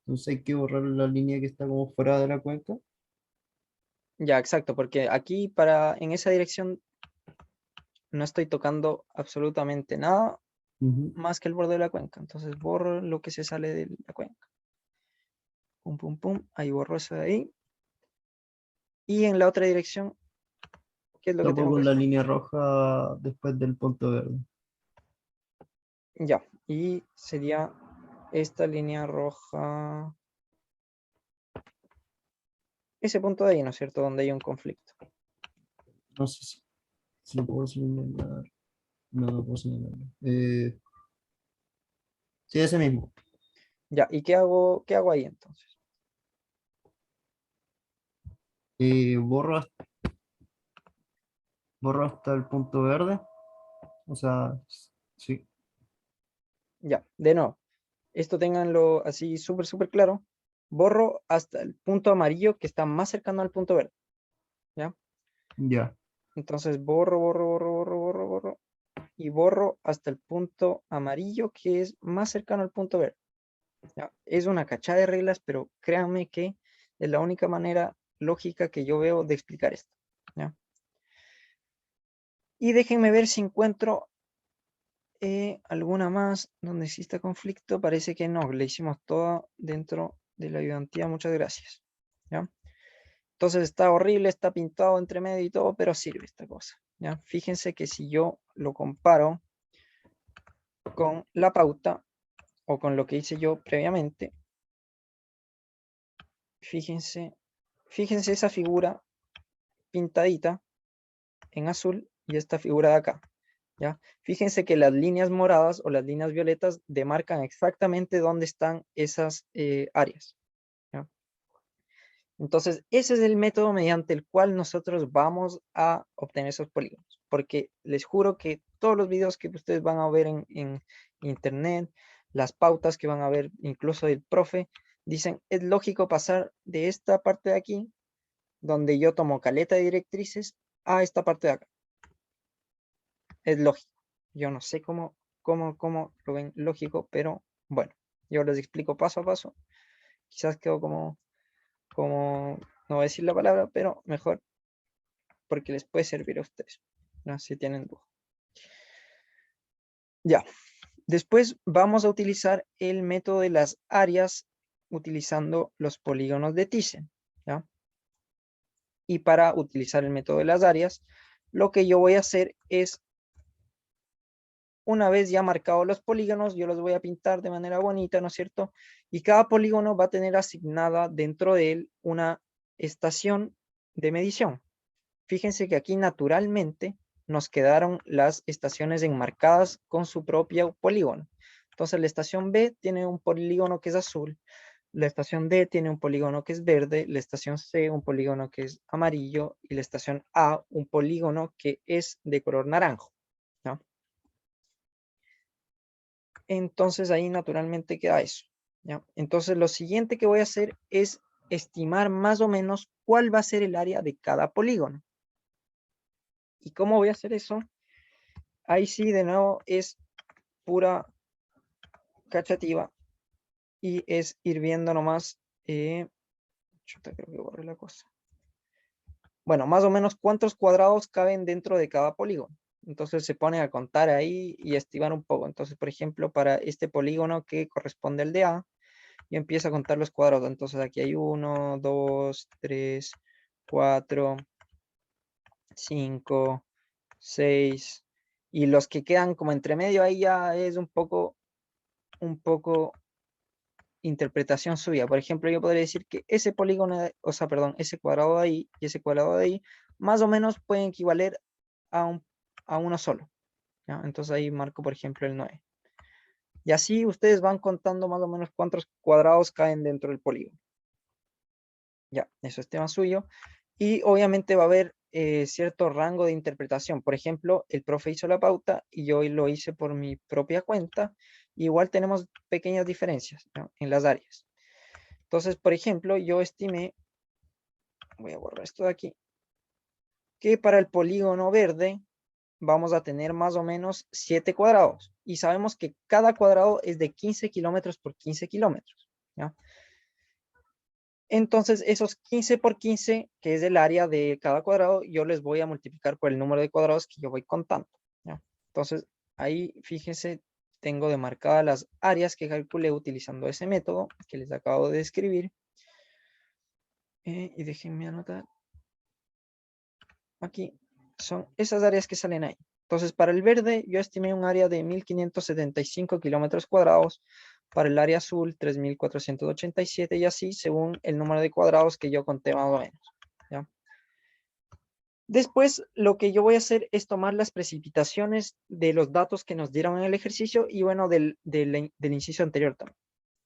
entonces hay que borrar la línea que está como fuera de la cuenca. Ya, exacto, porque aquí en esa dirección no estoy tocando absolutamente nada Ujú. más que el borde de la cuenca. Entonces borro lo que se sale de la cuenca. Pum, pum, pum. Ahí borro eso de ahí. Y en la otra dirección, ¿qué es lo que Topo tengo que con la hacer? línea roja después del punto verde. Ya, y sería esta línea roja. Ese punto de ahí, ¿no es cierto? Donde hay un conflicto. No sé si lo puedo señalar. No lo puedo señalar. Sí, ese mismo. Ya, ¿y qué hago ahí entonces? Borro, borro hasta el punto verde. O sea, sí, Ya, de nuevo, esto ténganlo así súper, súper claro. Borro hasta el punto amarillo que está más cercano al punto verde. ¿Ya? ya. Entonces borro, borro, borro, borro, borro, borro. Y borro hasta el punto amarillo que es más cercano al punto verde. ¿Ya? Es una cachada de reglas, pero créanme que es la única manera lógica que yo veo de explicar esto. ¿Ya? Y déjenme ver si encuentro alguna más donde exista conflicto. Parece que no, le hicimos todo dentro de la ayudantía. Muchas gracias. ¿Ya? Entonces está horrible, está pintado entre medio y todo, pero sirve esta cosa. ¿Ya? Fíjense que si yo lo comparo con la pauta o con lo que hice yo previamente, fíjense esa figura pintadita en azul y esta figura de acá. ¿Ya? Fíjense que las líneas moradas o las líneas violetas demarcan exactamente dónde están esas áreas. ¿Ya? Entonces, ese es el método mediante el cual nosotros vamos a obtener esos polígonos. Porque les juro que todos los videos que ustedes van a ver en internet, las pautas que van a ver incluso del profe, dicen, es lógico pasar de esta parte de aquí, donde yo tomo caleta de directrices, a esta parte de acá. Es lógico. Yo no sé cómo lo ven lógico, pero bueno, yo les explico paso a paso. Quizás quedo como, no voy a decir la palabra, pero mejor porque les puede servir a ustedes, ¿no? Si tienen duda. Ya, después vamos a utilizar el método de las áreas utilizando los polígonos de Thyssen, ¿ya? Y para utilizar el método de las áreas, lo que yo voy a hacer es, una vez ya marcados los polígonos, yo los voy a pintar de manera bonita, ¿no es cierto? Y cada polígono va a tener asignada dentro de él una estación de medición. Fíjense que aquí naturalmente nos quedaron las estaciones enmarcadas con su propio polígono. Entonces la estación B tiene un polígono que es azul, la estación D tiene un polígono que es verde, la estación C un polígono que es amarillo y la estación A un polígono que es de color naranjo, ¿no? Entonces ahí naturalmente queda eso, ¿ya? Entonces lo siguiente que voy a hacer es estimar más o menos cuál va a ser el área de cada polígono. ¿Y cómo voy a hacer eso? Ahí sí, de nuevo, es pura cachativa y es ir viendo nomás. Chuta, creo que borré la cosa. Bueno, más o menos cuántos cuadrados caben dentro de cada polígono. Entonces se pone a contar ahí y a estimar un poco. Entonces, por ejemplo, para este polígono que corresponde al de A, y empiezo a contar los cuadrados. Entonces aquí hay 1, 2, 3, 4, 5, 6, y los que quedan como entre medio ahí ya es un poco interpretación suya. Por ejemplo, yo podría decir que ese polígono, o sea, perdón, ese cuadrado de ahí y ese cuadrado de ahí, más o menos pueden equivaler a uno solo, ¿ya? Entonces ahí marco, por ejemplo, el 9. Y así ustedes van contando más o menos cuántos cuadrados caen dentro del polígono. Ya, eso es tema suyo. Y obviamente va a haber cierto rango de interpretación. Por ejemplo, el profe hizo la pauta y yo lo hice por mi propia cuenta. Igual tenemos pequeñas diferencias, ¿no?, en las áreas. Entonces, por ejemplo, yo estimé, voy a borrar esto de aquí, que para el polígono verde vamos a tener más o menos 7 cuadrados. Y sabemos que cada cuadrado es de 15 kilómetros por 15 kilómetros, ¿ya? Entonces, esos 15 por 15, que es el área de cada cuadrado, yo les voy a multiplicar por el número de cuadrados que yo voy contando, ¿ya? Entonces, ahí, fíjense, tengo demarcadas las áreas que calculé utilizando ese método que les acabo de describir. Y déjenme anotar. Aquí son esas áreas que salen ahí. Entonces, para el verde, yo estimé un área de 1575 kilómetros cuadrados. Para el área azul, 3487, y así según el número de cuadrados que yo conté más o menos, ¿ya? Después, lo que yo voy a hacer es tomar las precipitaciones de los datos que nos dieron en el ejercicio y, bueno, del inciso anterior también.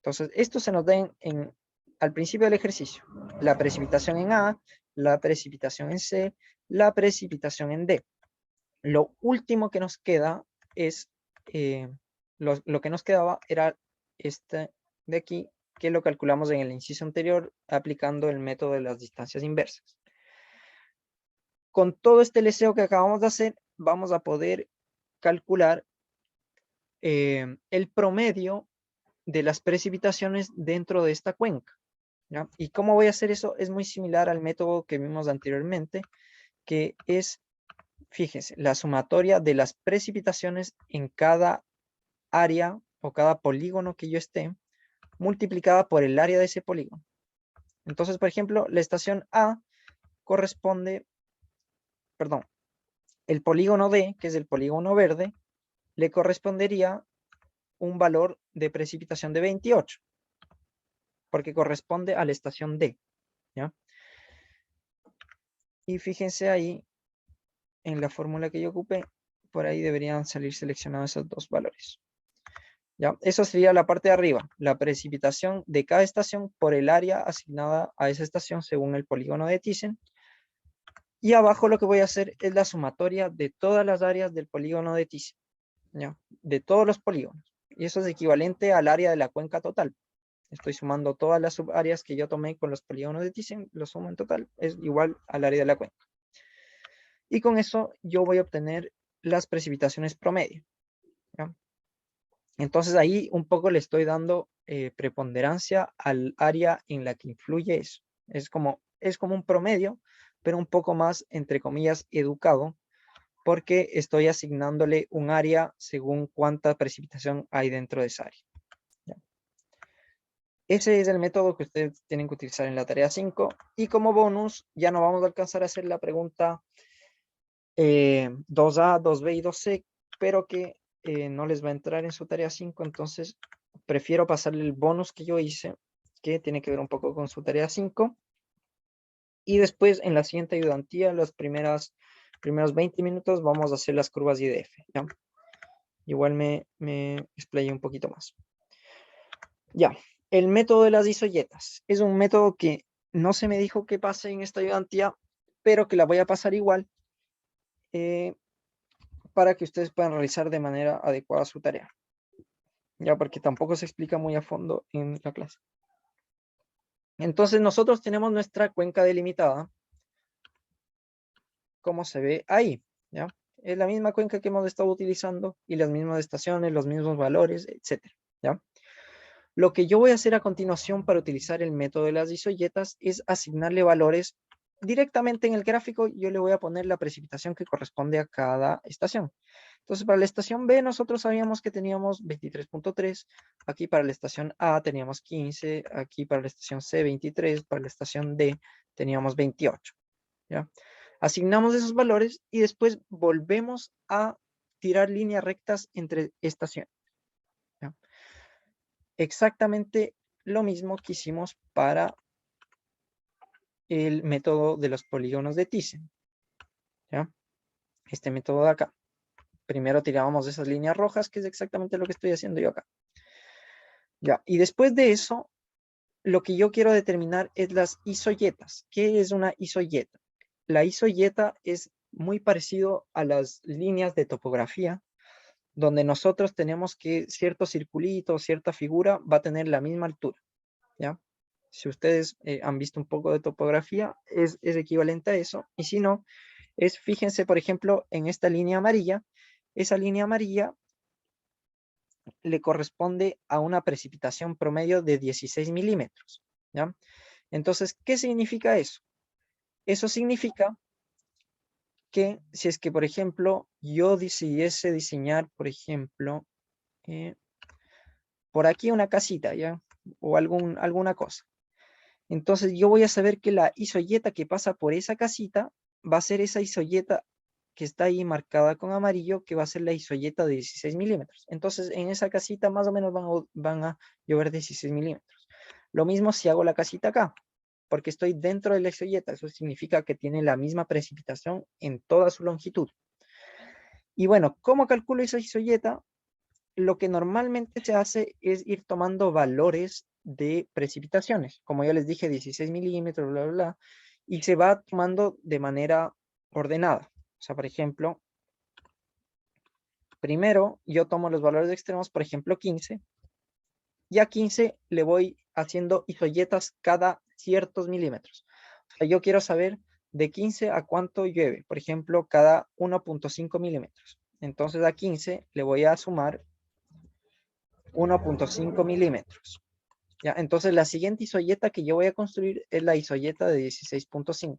Entonces, esto se nos da al principio del ejercicio. La precipitación en A, la precipitación en C, la precipitación en D. Lo último que nos queda es, lo que nos quedaba era este de aquí, que lo calculamos en el inciso anterior aplicando el método de las distancias inversas. Con todo este leseo que acabamos de hacer, vamos a poder calcular el promedio de las precipitaciones dentro de esta cuenca, ¿ya? ¿Y cómo voy a hacer eso? Es muy similar al método que vimos anteriormente, que es, fíjense, la sumatoria de las precipitaciones en cada área o cada polígono que yo esté, multiplicada por el área de ese polígono. Entonces, por ejemplo, la estación A corresponde, perdón, el polígono D, que es el polígono verde, le correspondería un valor de precipitación de 28, porque corresponde a la estación D, ¿ya? Y fíjense ahí, en la fórmula que yo ocupé, por ahí deberían salir seleccionados esos dos valores, ¿ya? Eso sería la parte de arriba, la precipitación de cada estación por el área asignada a esa estación según el polígono de Thyssen. Y abajo lo que voy a hacer es la sumatoria de todas las áreas del polígono de Thyssen, ¿ya? De todos los polígonos. Y eso es equivalente al área de la cuenca total. Estoy sumando todas las subáreas que yo tomé con los polígonos de Thyssen, lo sumo en total, es igual al área de la cuenca. Y con eso yo voy a obtener las precipitaciones promedio, ¿ya? Entonces ahí un poco le estoy dando preponderancia al área en la que influye eso. Es como un promedio, pero un poco más, entre comillas, educado, porque estoy asignándole un área según cuánta precipitación hay dentro de esa área, ¿ya? Ese es el método que ustedes tienen que utilizar en la tarea 5. Y como bonus, ya no vamos a alcanzar a hacer la pregunta 2A, 2B y 2C, pero que no les va a entrar en su tarea 5, entonces prefiero pasarle el bonus que yo hice, que tiene que ver un poco con su tarea 5. Y después, en la siguiente ayudantía, los primeros 20 minutos, vamos a hacer las curvas IDF, ¿ya? Igual me explayé un poquito más. Ya, el método de las isoyetas. Es un método que no se me dijo que pase en esta ayudantía, pero que la voy a pasar igual para que ustedes puedan realizar de manera adecuada su tarea. Ya, porque tampoco se explica muy a fondo en la clase. Entonces nosotros tenemos nuestra cuenca delimitada, como se ve ahí, ¿ya? Es la misma cuenca que hemos estado utilizando y las mismas estaciones, los mismos valores, etcétera, ¿ya? Lo que yo voy a hacer a continuación para utilizar el método de las isoyetas es asignarle valores directamente en el gráfico yo le voy a poner la precipitación que corresponde a cada estación. Entonces, para la estación B nosotros sabíamos que teníamos 23.3, aquí para la estación A teníamos 15, aquí para la estación C 23, para la estación D teníamos 28. ¿Ya? Asignamos esos valores y después volvemos a tirar líneas rectas entre estaciones. ¿Ya? Exactamente lo mismo que hicimos para el método de los polígonos de Thyssen. ¿Ya? Este método de acá. Primero tirábamos esas líneas rojas, que es exactamente lo que estoy haciendo yo acá. Ya, y después de eso, lo que yo quiero determinar es las isoyetas. ¿Qué es una isoyeta? La isoyeta es muy parecido a las líneas de topografía, donde nosotros tenemos que cierto circulito, cierta figura va a tener la misma altura. ¿Ya? Si ustedes han visto un poco de topografía, es equivalente a eso. Y si no, fíjense, por ejemplo, en esta línea amarilla. Esa línea amarilla le corresponde a una precipitación promedio de 16 milímetros. ¿Ya? Entonces, ¿qué significa eso? Eso significa que si es que, por ejemplo, yo decidiese diseñar, por ejemplo, por aquí una casita, ¿ya? O alguna cosa. Entonces yo voy a saber que la isoyeta que pasa por esa casita va a ser esa isoyeta que está ahí marcada con amarillo, que va a ser la isoyeta de 16 milímetros. Entonces en esa casita más o menos van a llover 16 milímetros. Lo mismo si hago la casita acá, porque estoy dentro de la isoyeta. Eso significa que tiene la misma precipitación en toda su longitud. Y bueno, ¿cómo calculo esa isoyeta? Lo que normalmente se hace es ir tomando valores de precipitaciones. Como ya les dije, 16 milímetros, bla, bla, bla. Y se va tomando de manera ordenada. O sea, por ejemplo, primero yo tomo los valores extremos, por ejemplo, 15. Y a 15 le voy haciendo isoyetas cada ciertos milímetros. O sea, yo quiero saber de 15 a cuánto llueve. Por ejemplo, cada 1.5 milímetros. Entonces a 15 le voy a sumar 1.5 milímetros. ¿Ya? Entonces la siguiente isoyeta que yo voy a construir es la isoyeta de 16.5.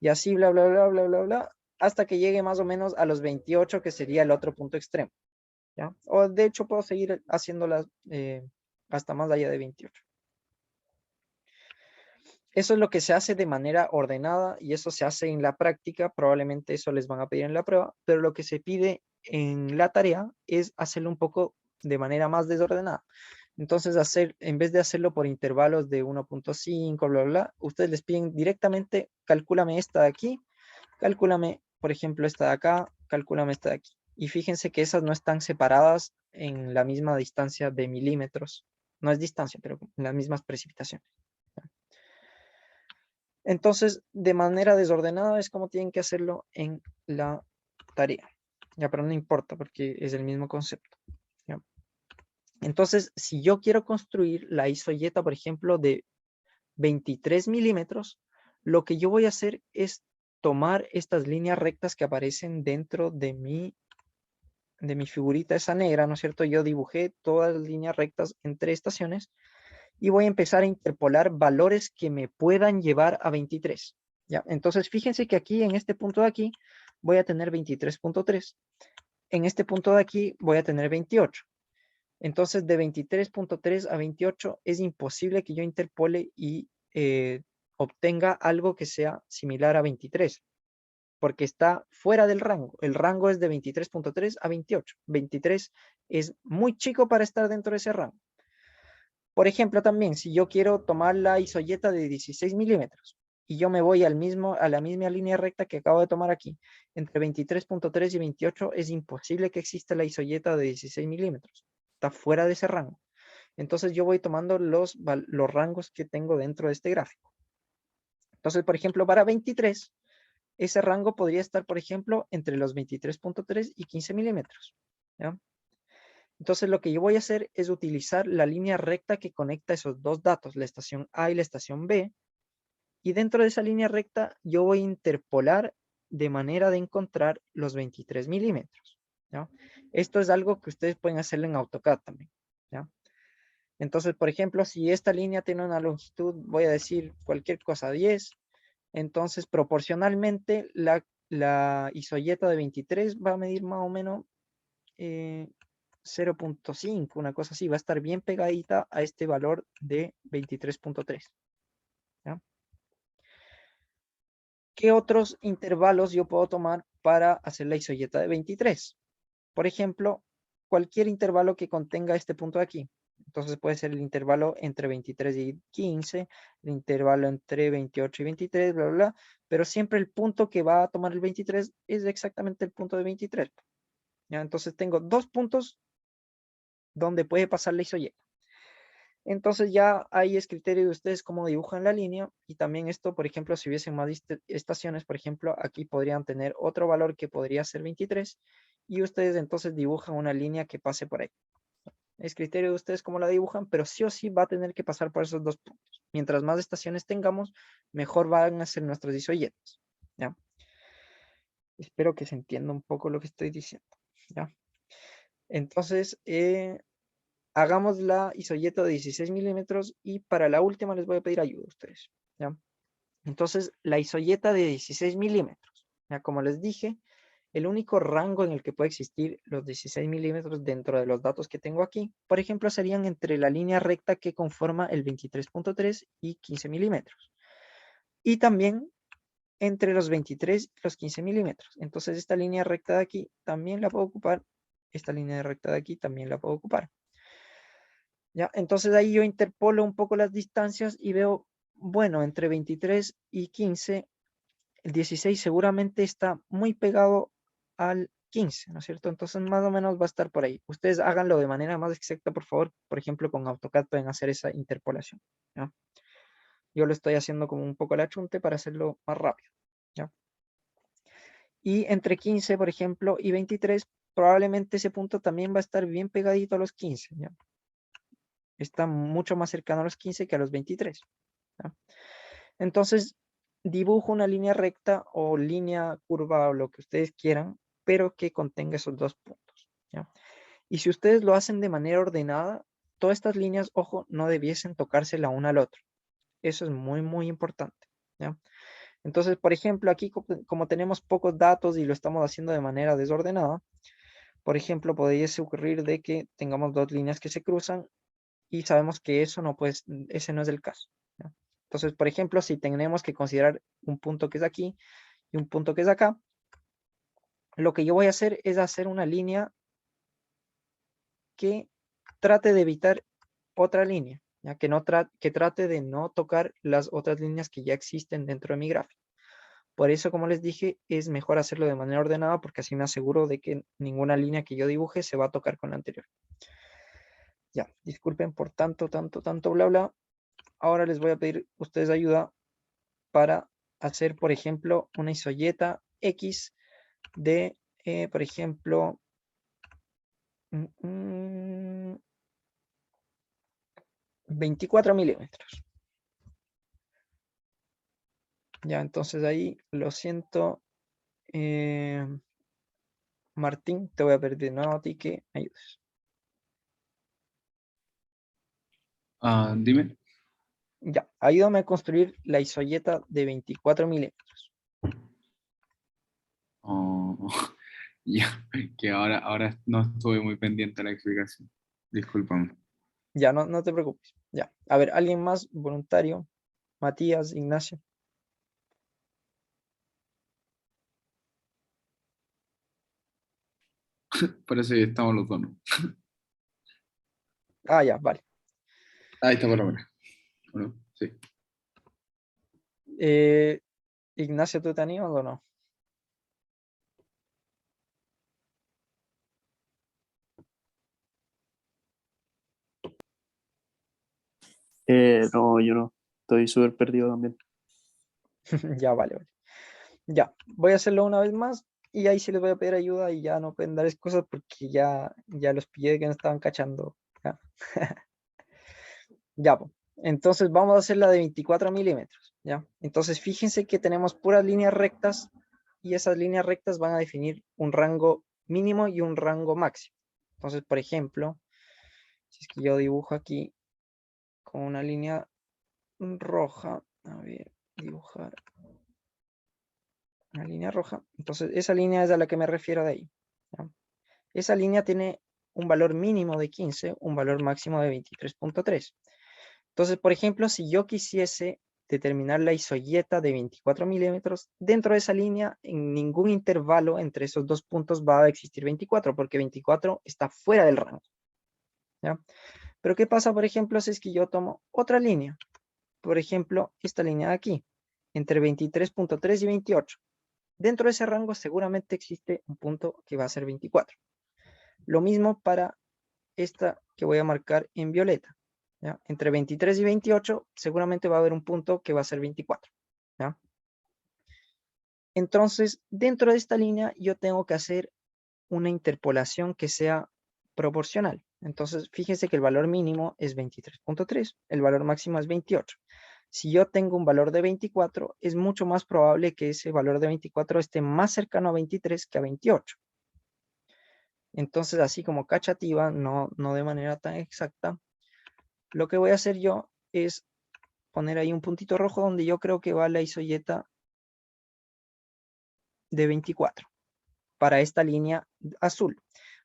Y así bla, bla, bla, bla, bla, bla, hasta que llegue más o menos a los 28, que sería el otro punto extremo. ¿Ya? O de hecho puedo seguir haciéndolas hasta más allá de 28. Eso es lo que se hace de manera ordenada y eso se hace en la práctica. Probablemente eso les van a pedir en la prueba, pero lo que se pide en la tarea es hacerlo un poco de manera más desordenada. Entonces, en vez de hacerlo por intervalos de 1.5, bla, bla, bla, ustedes les piden directamente, calcúlame esta de aquí, calcúlame, por ejemplo, esta de acá, calcúlame esta de aquí. Y fíjense que esas no están separadas en la misma distancia de milímetros. No es distancia, pero en las mismas precipitaciones. Entonces, de manera desordenada es como tienen que hacerlo en la tarea. Ya, pero no importa porque es el mismo concepto. ¿Ya? Entonces, si yo quiero construir la isoyeta, por ejemplo, de 23 milímetros, lo que yo voy a hacer es tomar estas líneas rectas que aparecen dentro de mi figurita esa negra, ¿no es cierto? Yo dibujé todas las líneas rectas entre estaciones y voy a empezar a interpolar valores que me puedan llevar a 23. ¿Ya? Entonces, fíjense que aquí, en este punto de aquí, voy a tener 23.3. En este punto de aquí voy a tener 28. Entonces, de 23.3 a 28 es imposible que yo interpole y obtenga algo que sea similar a 23, porque está fuera del rango. El rango es de 23.3 a 28. 23 es muy chico para estar dentro de ese rango. Por ejemplo, también, si yo quiero tomar la isoyeta de 16 milímetros y yo me voy a la misma línea recta que acabo de tomar aquí, entre 23.3 y 28, es imposible que exista la isoyeta de 16 milímetros. Está fuera de ese rango. Entonces yo voy tomando los rangos que tengo dentro de este gráfico. Entonces, por ejemplo, para 23, ese rango podría estar, por ejemplo, entre los 23.3 y 15 milímetros. ¿Ya? Entonces lo que yo voy a hacer es utilizar la línea recta que conecta esos dos datos, la estación A y la estación B. Y dentro de esa línea recta yo voy a interpolar de manera de encontrar los 23 milímetros. ¿Ya? Esto es algo que ustedes pueden hacerlo en AutoCAD también. ¿Ya? Entonces, por ejemplo, si esta línea tiene una longitud, voy a decir cualquier cosa, 10, Entonces, proporcionalmente, la isoyeta de 23 va a medir más o menos 0.5, una cosa así. Va a estar bien pegadita a este valor de 23.3. ¿Ya? ¿Qué otros intervalos yo puedo tomar para hacer la isoyeta de 23? Por ejemplo, cualquier intervalo que contenga este punto de aquí. Entonces puede ser el intervalo entre 23 y 15, el intervalo entre 28 y 23, bla, bla, bla. Pero siempre el punto que va a tomar el 23 es exactamente el punto de 23. ¿Ya? Entonces tengo dos puntos donde puede pasar la isoyeta. Entonces ya ahí es criterio de ustedes cómo dibujan la línea. Y también esto, por ejemplo, si hubiesen más estaciones, por ejemplo, aquí podrían tener otro valor que podría ser 23. Y ustedes entonces dibujan una línea que pase por ahí. Es criterio de ustedes cómo la dibujan, pero sí o sí va a tener que pasar por esos dos puntos. Mientras más estaciones tengamos, mejor van a ser nuestras isoyetas. ¿Ya? Espero que se entienda un poco lo que estoy diciendo. ¿Ya? Entonces, hagamos la isoyeta de 16 milímetros y para la última les voy a pedir ayuda a ustedes. ¿Ya? Entonces, la isoyeta de 16 milímetros. ¿Ya? Como les dije, el único rango en el que puede existir los 16 milímetros dentro de los datos que tengo aquí, por ejemplo, serían entre la línea recta que conforma el 23.3 y 15 milímetros. Y también entre los 23 y los 15 milímetros. Entonces, esta línea recta de aquí también la puedo ocupar. Esta línea recta de aquí también la puedo ocupar. ¿Ya? Entonces, ahí yo interpolo un poco las distancias y veo, bueno, entre 23 y 15, el 16 seguramente está muy pegado al 15, ¿no es cierto? Entonces más o menos va a estar por ahí. Ustedes háganlo de manera más exacta, por favor. Por ejemplo, con AutoCAD pueden hacer esa interpolación. ¿Ya? Yo lo estoy haciendo como un poco al achunte para hacerlo más rápido. ¿Ya? Y entre 15, por ejemplo, y 23, probablemente ese punto también va a estar bien pegadito a los 15. ¿Ya? Está mucho más cercano a los 15 que a los 23. ¿Ya? Entonces, dibujo una línea recta o línea curva o lo que ustedes quieran, pero que contenga esos dos puntos. ¿Ya? Y si ustedes lo hacen de manera ordenada, todas estas líneas, ojo, no debiesen tocarse la una al otro. Eso es muy, muy importante. ¿Ya? Entonces, por ejemplo, aquí como tenemos pocos datos y lo estamos haciendo de manera desordenada, por ejemplo, podría ocurrir de que tengamos dos líneas que se cruzan y sabemos que eso no puede, ese no es el caso. ¿Ya? Entonces, por ejemplo, si tenemos que considerar un punto que es aquí y un punto que es acá, lo que yo voy a hacer es hacer una línea que trate de evitar otra línea, ya que, que trate de no tocar las otras líneas que ya existen dentro de mi gráfico. Por eso, como les dije, es mejor hacerlo de manera ordenada porque así me aseguro de que ninguna línea que yo dibuje se va a tocar con la anterior. Ya, disculpen por tanto, bla, bla. Ahora les voy a pedir a ustedes ayuda para hacer, por ejemplo, una isoyeta X de, por ejemplo, 24 milímetros. Ya, entonces ahí lo siento. Martín, te voy a pedir de nuevo a ti que me ayudes. Dime. Ya, ayúdame a construir la isoyeta de 24 milímetros. Oh, ya, que ahora no estuve muy pendiente de la explicación. Discúlpame. Ya, no te preocupes. Ya, a ver, ¿alguien más voluntario? Matías, Ignacio. Parece que estamos los dos, ¿no? Ah, ya, vale. Ahí está por la buena. Bueno, sí. Ignacio, ¿tú te animas o no? No, yo no. Estoy súper perdido también. Ya, vale, vale. Ya, voy a hacerlo una vez más y ahí sí les voy a pedir ayuda y ya no pueden dar excusas porque ya los pillé que no estaban cachando. Ya, ya pues. Entonces vamos a hacer la de 24 milímetros. ¿Ya? Entonces fíjense que tenemos puras líneas rectas y esas líneas rectas van a definir un rango mínimo y un rango máximo. Entonces, por ejemplo, si es que yo dibujo aquí con una línea roja, a ver, dibujar línea roja. Entonces, esa línea es a la que me refiero de ahí. ¿Ya? Esa línea tiene un valor mínimo de 15, un valor máximo de 23.3. Entonces, por ejemplo, si yo quisiese determinar la isoyeta de 24 milímetros, dentro de esa línea, en ningún intervalo entre esos dos puntos va a existir 24, porque 24 está fuera del rango. ¿Ya? Pero ¿qué pasa, por ejemplo, si es que yo tomo otra línea? Por ejemplo, esta línea de aquí, entre 23.3 y 28. Dentro de ese rango seguramente existe un punto que va a ser 24. Lo mismo para esta que voy a marcar en violeta. ¿Ya? Entre 23 y 28 seguramente va a haber un punto que va a ser 24. ¿Ya? Entonces, dentro de esta línea yo tengo que hacer una interpolación que sea proporcional. Entonces, fíjense que el valor mínimo es 23.3, el valor máximo es 28. Si yo tengo un valor de 24, es mucho más probable que ese valor de 24 esté más cercano a 23 que a 28. Entonces, así como cachativa, no de manera tan exacta, lo que voy a hacer yo es poner ahí un puntito rojo donde yo creo que va la isoyeta de 24 para esta línea azul.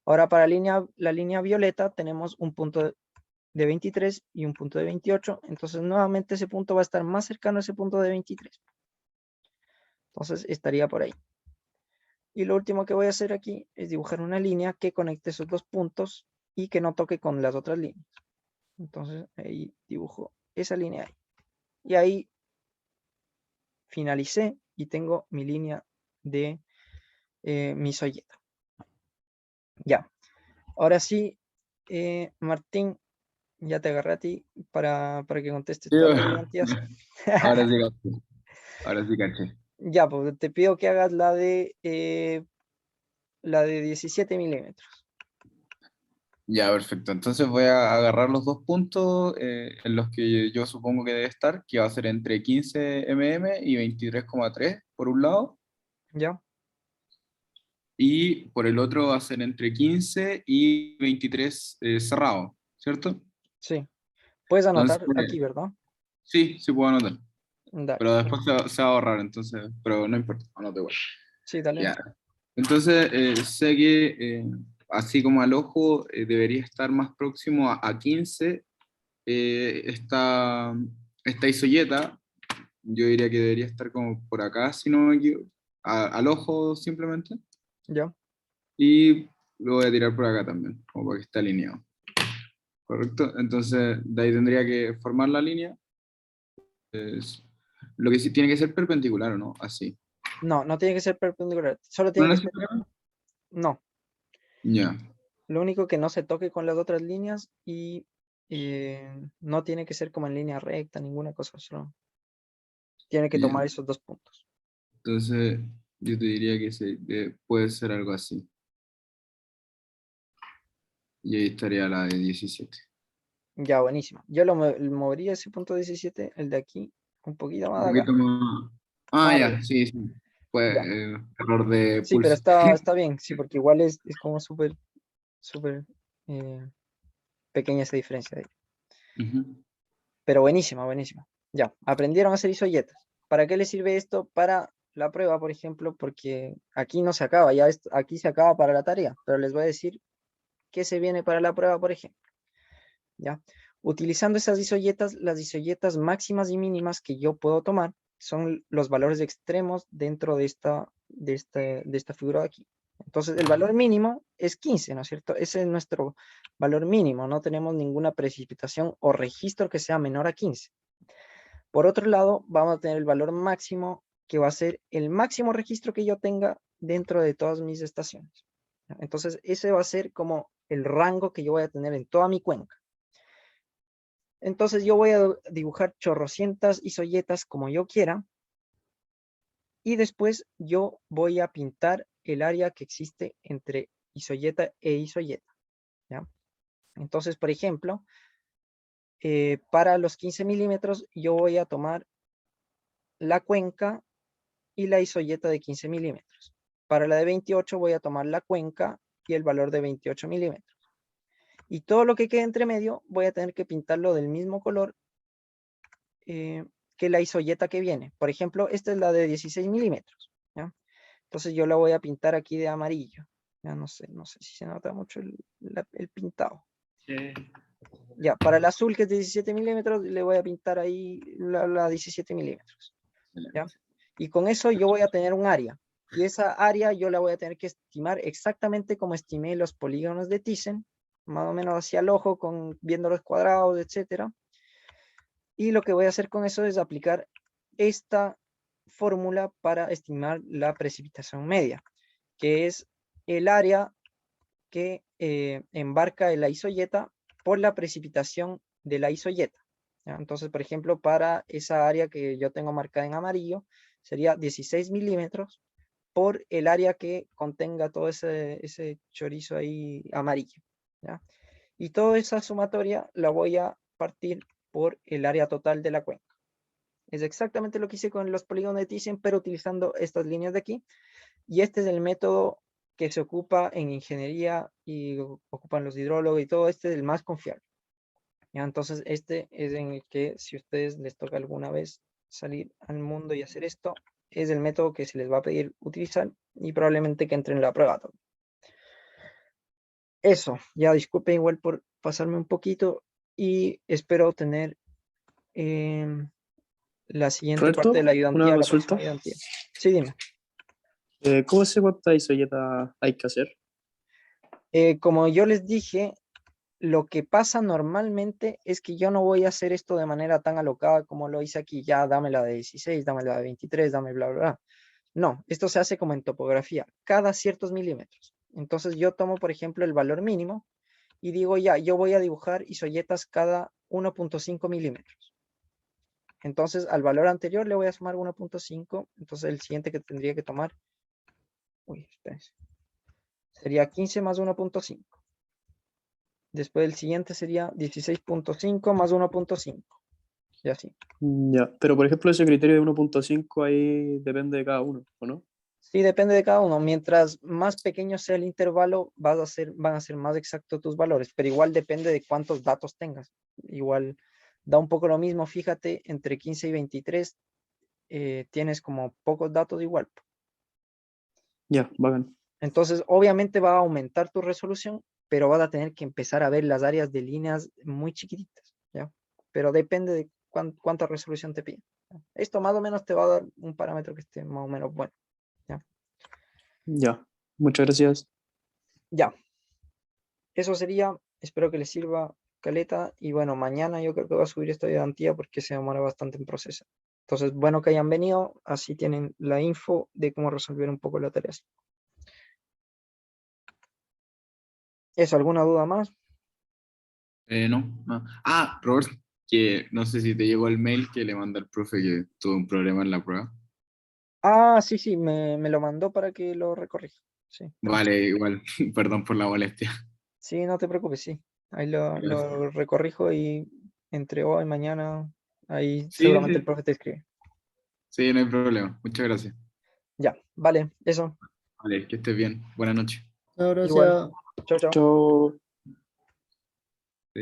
Ahora para la línea violeta tenemos un punto de 23 y un punto de 28. Entonces nuevamente ese punto va a estar más cercano a ese punto de 23. Entonces estaría por ahí. Y lo último que voy a hacer aquí es dibujar una línea que conecte esos dos puntos y que no toque con las otras líneas. Entonces ahí dibujo esa línea ahí. Y ahí finalicé y tengo mi línea de mi isoyeta. Ya. Ahora sí, Martín, ya te agarré a ti para que contestes todas las preguntas. Ahora sí caché. Ahora sí caché. Ya, pues te pido que hagas la de 17 milímetros. Ya, perfecto. Entonces voy a agarrar los dos puntos en los que yo supongo que debe estar, que va a ser entre 15 mm y 23,3 por un lado, ¿Ya? y por el otro va a ser entre 15 y 23 cerrado, ¿cierto? Sí. Puedes Entonces, anotar aquí, ¿verdad? sí, sí puedo anotar, Dale. pero después se va a ahorrar, entonces, pero no importa, anoto igual. Sí, dale. Ya. Entonces, sé que así como al ojo debería estar más próximo a 15 esta isoyeta, yo diría que debería estar como por acá, si no me equivoco, al ojo simplemente, ¿Ya? y lo voy a tirar por acá también, como para que esté alineado, ¿correcto? Entonces, de ahí tendría que formar la línea, es- lo que sí tiene que ser perpendicular, ¿o no? Así. No, no tiene que ser perpendicular. Solo ¿No tiene que ser... necesariamente? No. Ya. Lo único que no se toque con las otras líneas y no tiene que ser como en línea recta, ninguna cosa. Solo tiene que Ya. tomar esos dos puntos. Entonces, yo te diría que puede ser algo así. Y ahí estaría la de 17. Ya, buenísimo. Yo lo movería ese punto 17, el de aquí, un poquito más Un de acá, poquito más. más Ah, arriba. ya, sí, sí. Pues Ya. error de Sí, pero pulso. está bien, sí, porque igual es como súper eh, pequeña esa diferencia ahí. Ujú. Pero buenísima, buenísima. Ya, aprendieron a hacer isoyetas. ¿Para qué les sirve esto? Para la prueba, por ejemplo, porque aquí no se acaba, ya aquí se acaba para la tarea, pero les voy a decir qué se viene para la prueba, por ejemplo. ¿Ya? Utilizando esas isoyetas, las isoyetas máximas y mínimas que yo puedo tomar son los valores extremos dentro de esta figura de aquí. Entonces, el valor mínimo es 15, ¿no es cierto? Ese es nuestro valor mínimo, no tenemos ninguna precipitación o registro que sea menor a 15. Por otro lado, vamos a tener el valor máximo, que va a ser el máximo registro que yo tenga dentro de todas mis estaciones. Entonces, ese va a ser como el rango que yo voy a tener en toda mi cuenca. Entonces yo voy a dibujar chorrocientas isoyetas como yo quiera y después yo voy a pintar el área que existe entre isoyeta e isoyeta. ¿Ya? Entonces, por ejemplo, para los 15 milímetros yo voy a tomar la cuenca y la isoyeta de 15 milímetros. Para la de 28 voy a tomar la cuenca y el valor de 28 milímetros. Y todo lo que quede entre medio voy a tener que pintarlo del mismo color que la isoyeta que viene. Por ejemplo, esta es la de 16 milímetros. ¿Ya? Entonces yo la voy a pintar aquí de amarillo. Ya no sé si se nota mucho el pintado. Ya, para el azul que es de 17 milímetros, le voy a pintar ahí la 17 milímetros. ¿Ya? Y con eso yo voy a tener un área. Y esa área yo la voy a tener que estimar exactamente como estimé los polígonos de Thyssen, más o menos hacia el ojo, viendo los cuadrados, etcétera. Y lo que voy a hacer con eso es aplicar esta fórmula para estimar la precipitación media, que es el área que embarca la isoyeta por la precipitación de la isoyeta. ¿Ya? Entonces, por ejemplo, para esa área que yo tengo marcada en amarillo, sería 16 milímetros por el área que contenga todo ese chorizo ahí amarillo. ¿Ya? Y toda esa sumatoria la voy a partir por el área total de la cuenca. Es exactamente lo que hice con los polígonos de Thyssen, pero utilizando estas líneas de aquí. Y este es el método que se ocupa en ingeniería y ocupan los hidrólogos y todo. Este es el más confiable. ¿Ya? Entonces, este es en el que si a ustedes les toca alguna vez salir al mundo y hacer esto, es el método que se les va a pedir utilizar y probablemente que entren en la prueba también. Eso, ya disculpen igual por pasarme un poquito y espero tener la siguiente Roberto, parte de la una ayudantía, la consulta. próxima ayudantía. Sí, dime. ¿Cómo sé cuánta isoyeta hay que hacer? Como yo les dije, lo que pasa normalmente es que yo no voy a hacer esto de manera tan alocada como lo hice aquí. Ya dame la de 16, dame la de 23, dame bla, bla, bla. No, esto se hace como en topografía, cada ciertos milímetros. Entonces yo tomo, por ejemplo, el valor mínimo y digo ya, yo voy a dibujar isoyetas cada 1.5 milímetros. Entonces al valor anterior le voy a sumar 1.5. Entonces el siguiente que tendría que tomar, espérense, sería 15 más 1.5. Después el siguiente sería 16.5 más 1.5. Y así. Ya, pero por ejemplo ese criterio de 1.5 ahí depende de cada uno, ¿o no? Sí, depende de cada uno. Mientras más pequeño sea el intervalo, van a ser más exactos tus valores, pero igual depende de cuántos datos tengas. Igual da un poco lo mismo, fíjate, entre 15 y 23 tienes como pocos datos igual. Ya, bacán. Entonces, obviamente va a aumentar tu resolución, pero vas a tener que empezar a ver las áreas de líneas muy chiquititas, ¿ya? Pero depende de cuánta resolución te piden. Esto más o menos te va a dar un parámetro que esté más o menos bueno, ¿ya? Ya, muchas gracias. Ya, eso sería, espero que les sirva caleta, y bueno, mañana yo creo que voy a subir esta ayudantía porque se demora bastante en proceso. Entonces, bueno que hayan venido, así tienen la info de cómo resolver un poco la tarea. ¿Eso, alguna duda más? No, no. Ah, Robert, que no sé si te llegó el mail que le mandé al profe que tuvo un problema en la prueba. Ah, sí, me lo mandó para que lo recorrija. Sí, Vale, igual, perdón por la molestia. sí, no te preocupes, sí. Ahí Gracias. lo recorrijo y entre hoy y mañana, ahí Sí, seguramente el sí, profe te escribe. sí, no hay problema. Muchas gracias. Ya, vale, eso. Vale, que estés bien. Buenas noches. Igual. Gracias. Chao, chao. Chao.